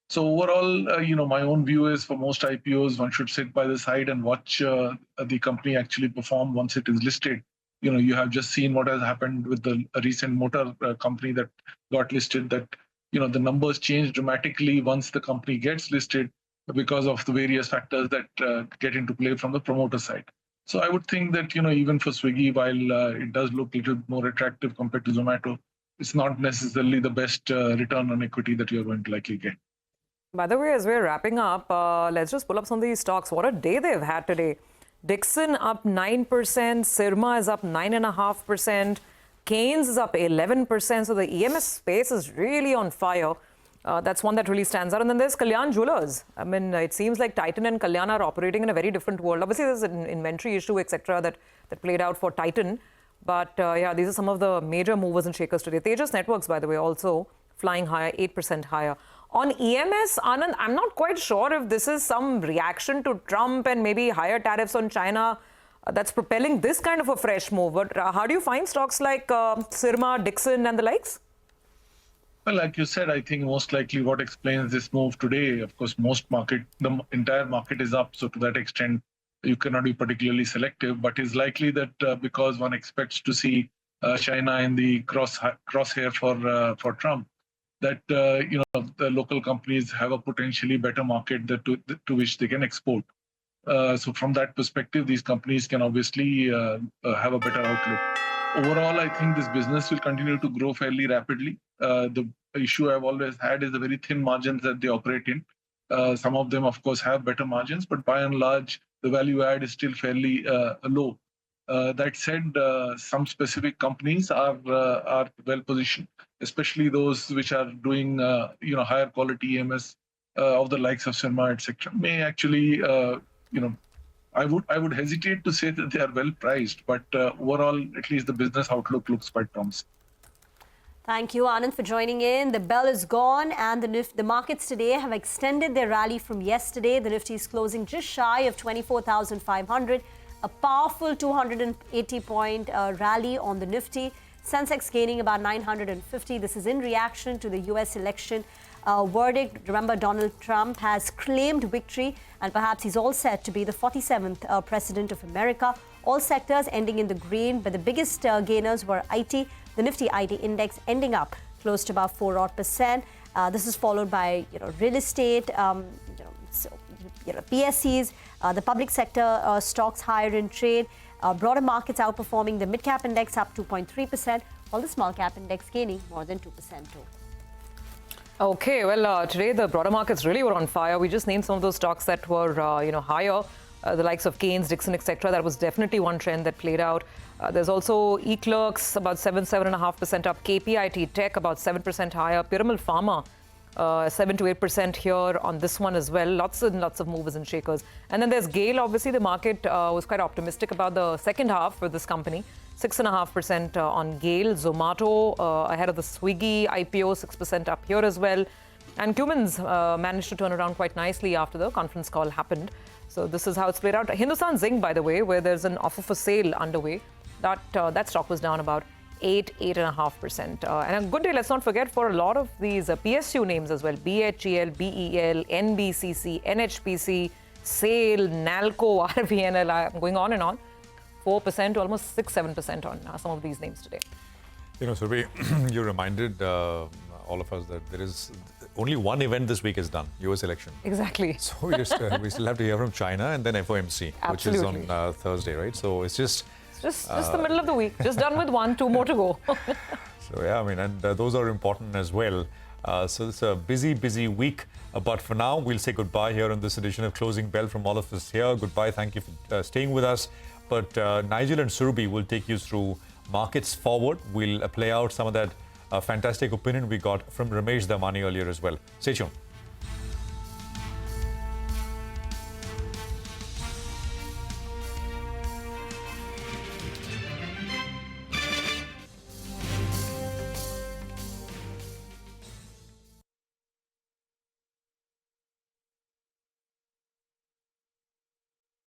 So overall, my own view is for most IPOs, one should sit by the side and watch the company actually perform once it is listed. You have just seen what has happened with the recent motor company that got listed, that, the numbers change dramatically once the company gets listed because of the various factors that get into play from the promoter side. So I would think that, even for Swiggy, while it does look a little more attractive compared to Zomato, it's not necessarily the best return on equity that you're going to likely get. By the way, as we're wrapping up, let's just pull up some of these stocks. What a day they've had today. Dixon up 9%, Syrma is up 9.5%, Keynes is up 11%. So the EMS space is really on fire. That's one that really stands out. And then there's Kalyan Jewelers. I mean, it seems like Titan and Kalyan are operating in a very different world. Obviously, there's an inventory issue, etc., that played out for Titan. But yeah, these are some of the major movers and shakers today. Tejas Networks, by the way, also flying higher, 8% higher. On EMS, Anand, I'm not quite sure if this is some reaction to Trump and maybe higher tariffs on China that's propelling this kind of a fresh move. But how do you find stocks like Syrma, Dixon and the likes? Well, like you said, I think most likely what explains this move today, of course, the entire market is up. So to that extent, you cannot be particularly selective, but it's likely that because one expects to see China in the crosshair for Trump, that, the local companies have a potentially better market to which they can export. So from that perspective, these companies can obviously have a better outlook. Overall, I think this business will continue to grow fairly rapidly. The issue I've always had is the very thin margins that they operate in. Some of them, of course, have better margins, but by and large, the value add is still fairly low. That said, some specific companies are well positioned, especially those which are doing higher quality EMS of the likes of Syrma, etc. May actually, I would hesitate to say that they are well priced, but overall, at least the business outlook looks quite promising. Thank you, Anand, for joining in. The bell is gone, and the markets today have extended their rally from yesterday. The Nifty is closing just shy of 24,500. A powerful 280-point rally on the Nifty. Sensex gaining about 950. This is in reaction to the US election. verdict. Remember, Donald Trump has claimed victory, and perhaps he's all set to be the 47th president of America. All sectors ending in the green, but the biggest gainers were IT. The Nifty IT index ending up close to about 4%. This is followed by real estate, PSCs, the public sector stocks higher in trade. Broader markets outperforming, the mid-cap index up 2.3%, while the small-cap index gaining more than 2% too. Okay, well, today the broader markets really were on fire. We just named some of those stocks that were, higher. The likes of Keynes, Dixon, etc. That was definitely one trend that played out. There's also eClerx about 7.5% up. KPIT Tech about 7% higher. Piramal Pharma 7 to 8% here on this one as well. Lots and lots of movers and shakers. And then there's GAIL. Obviously, the market was quite optimistic about the second half for this company. 6.5% on GAIL. Zomato ahead of the Swiggy IPO, 6% up here as well. And Cummins managed to turn around quite nicely after the conference call happened. So this is how it's played out. Hindustan Zinc, by the way, where there's an offer for sale underway, that stock was down about 8.5%. And a good day, let's not forget, for a lot of these PSU names as well. BHEL, BEL, NBCC, NHPC, SAIL, NALCO, RVNL, I'm going on and on. 4% to almost 6-7% on some of these names today. Surabhi, you reminded all of us that there is only one event this week is done, US election. Exactly. So we still have to hear from China and then FOMC, which is on Thursday, right? So it's just the middle of the week. Just done with one, 2 more to go. So yeah, I mean, and those are important as well. So it's a busy week. But for now, we'll say goodbye here on this edition of Closing Bell from all of us here. Goodbye. Thank you for staying with us. But Nigel and Surabhi will take you through markets forward. We'll play out some of that fantastic opinion we got from Ramesh Damani earlier as well. Stay tuned.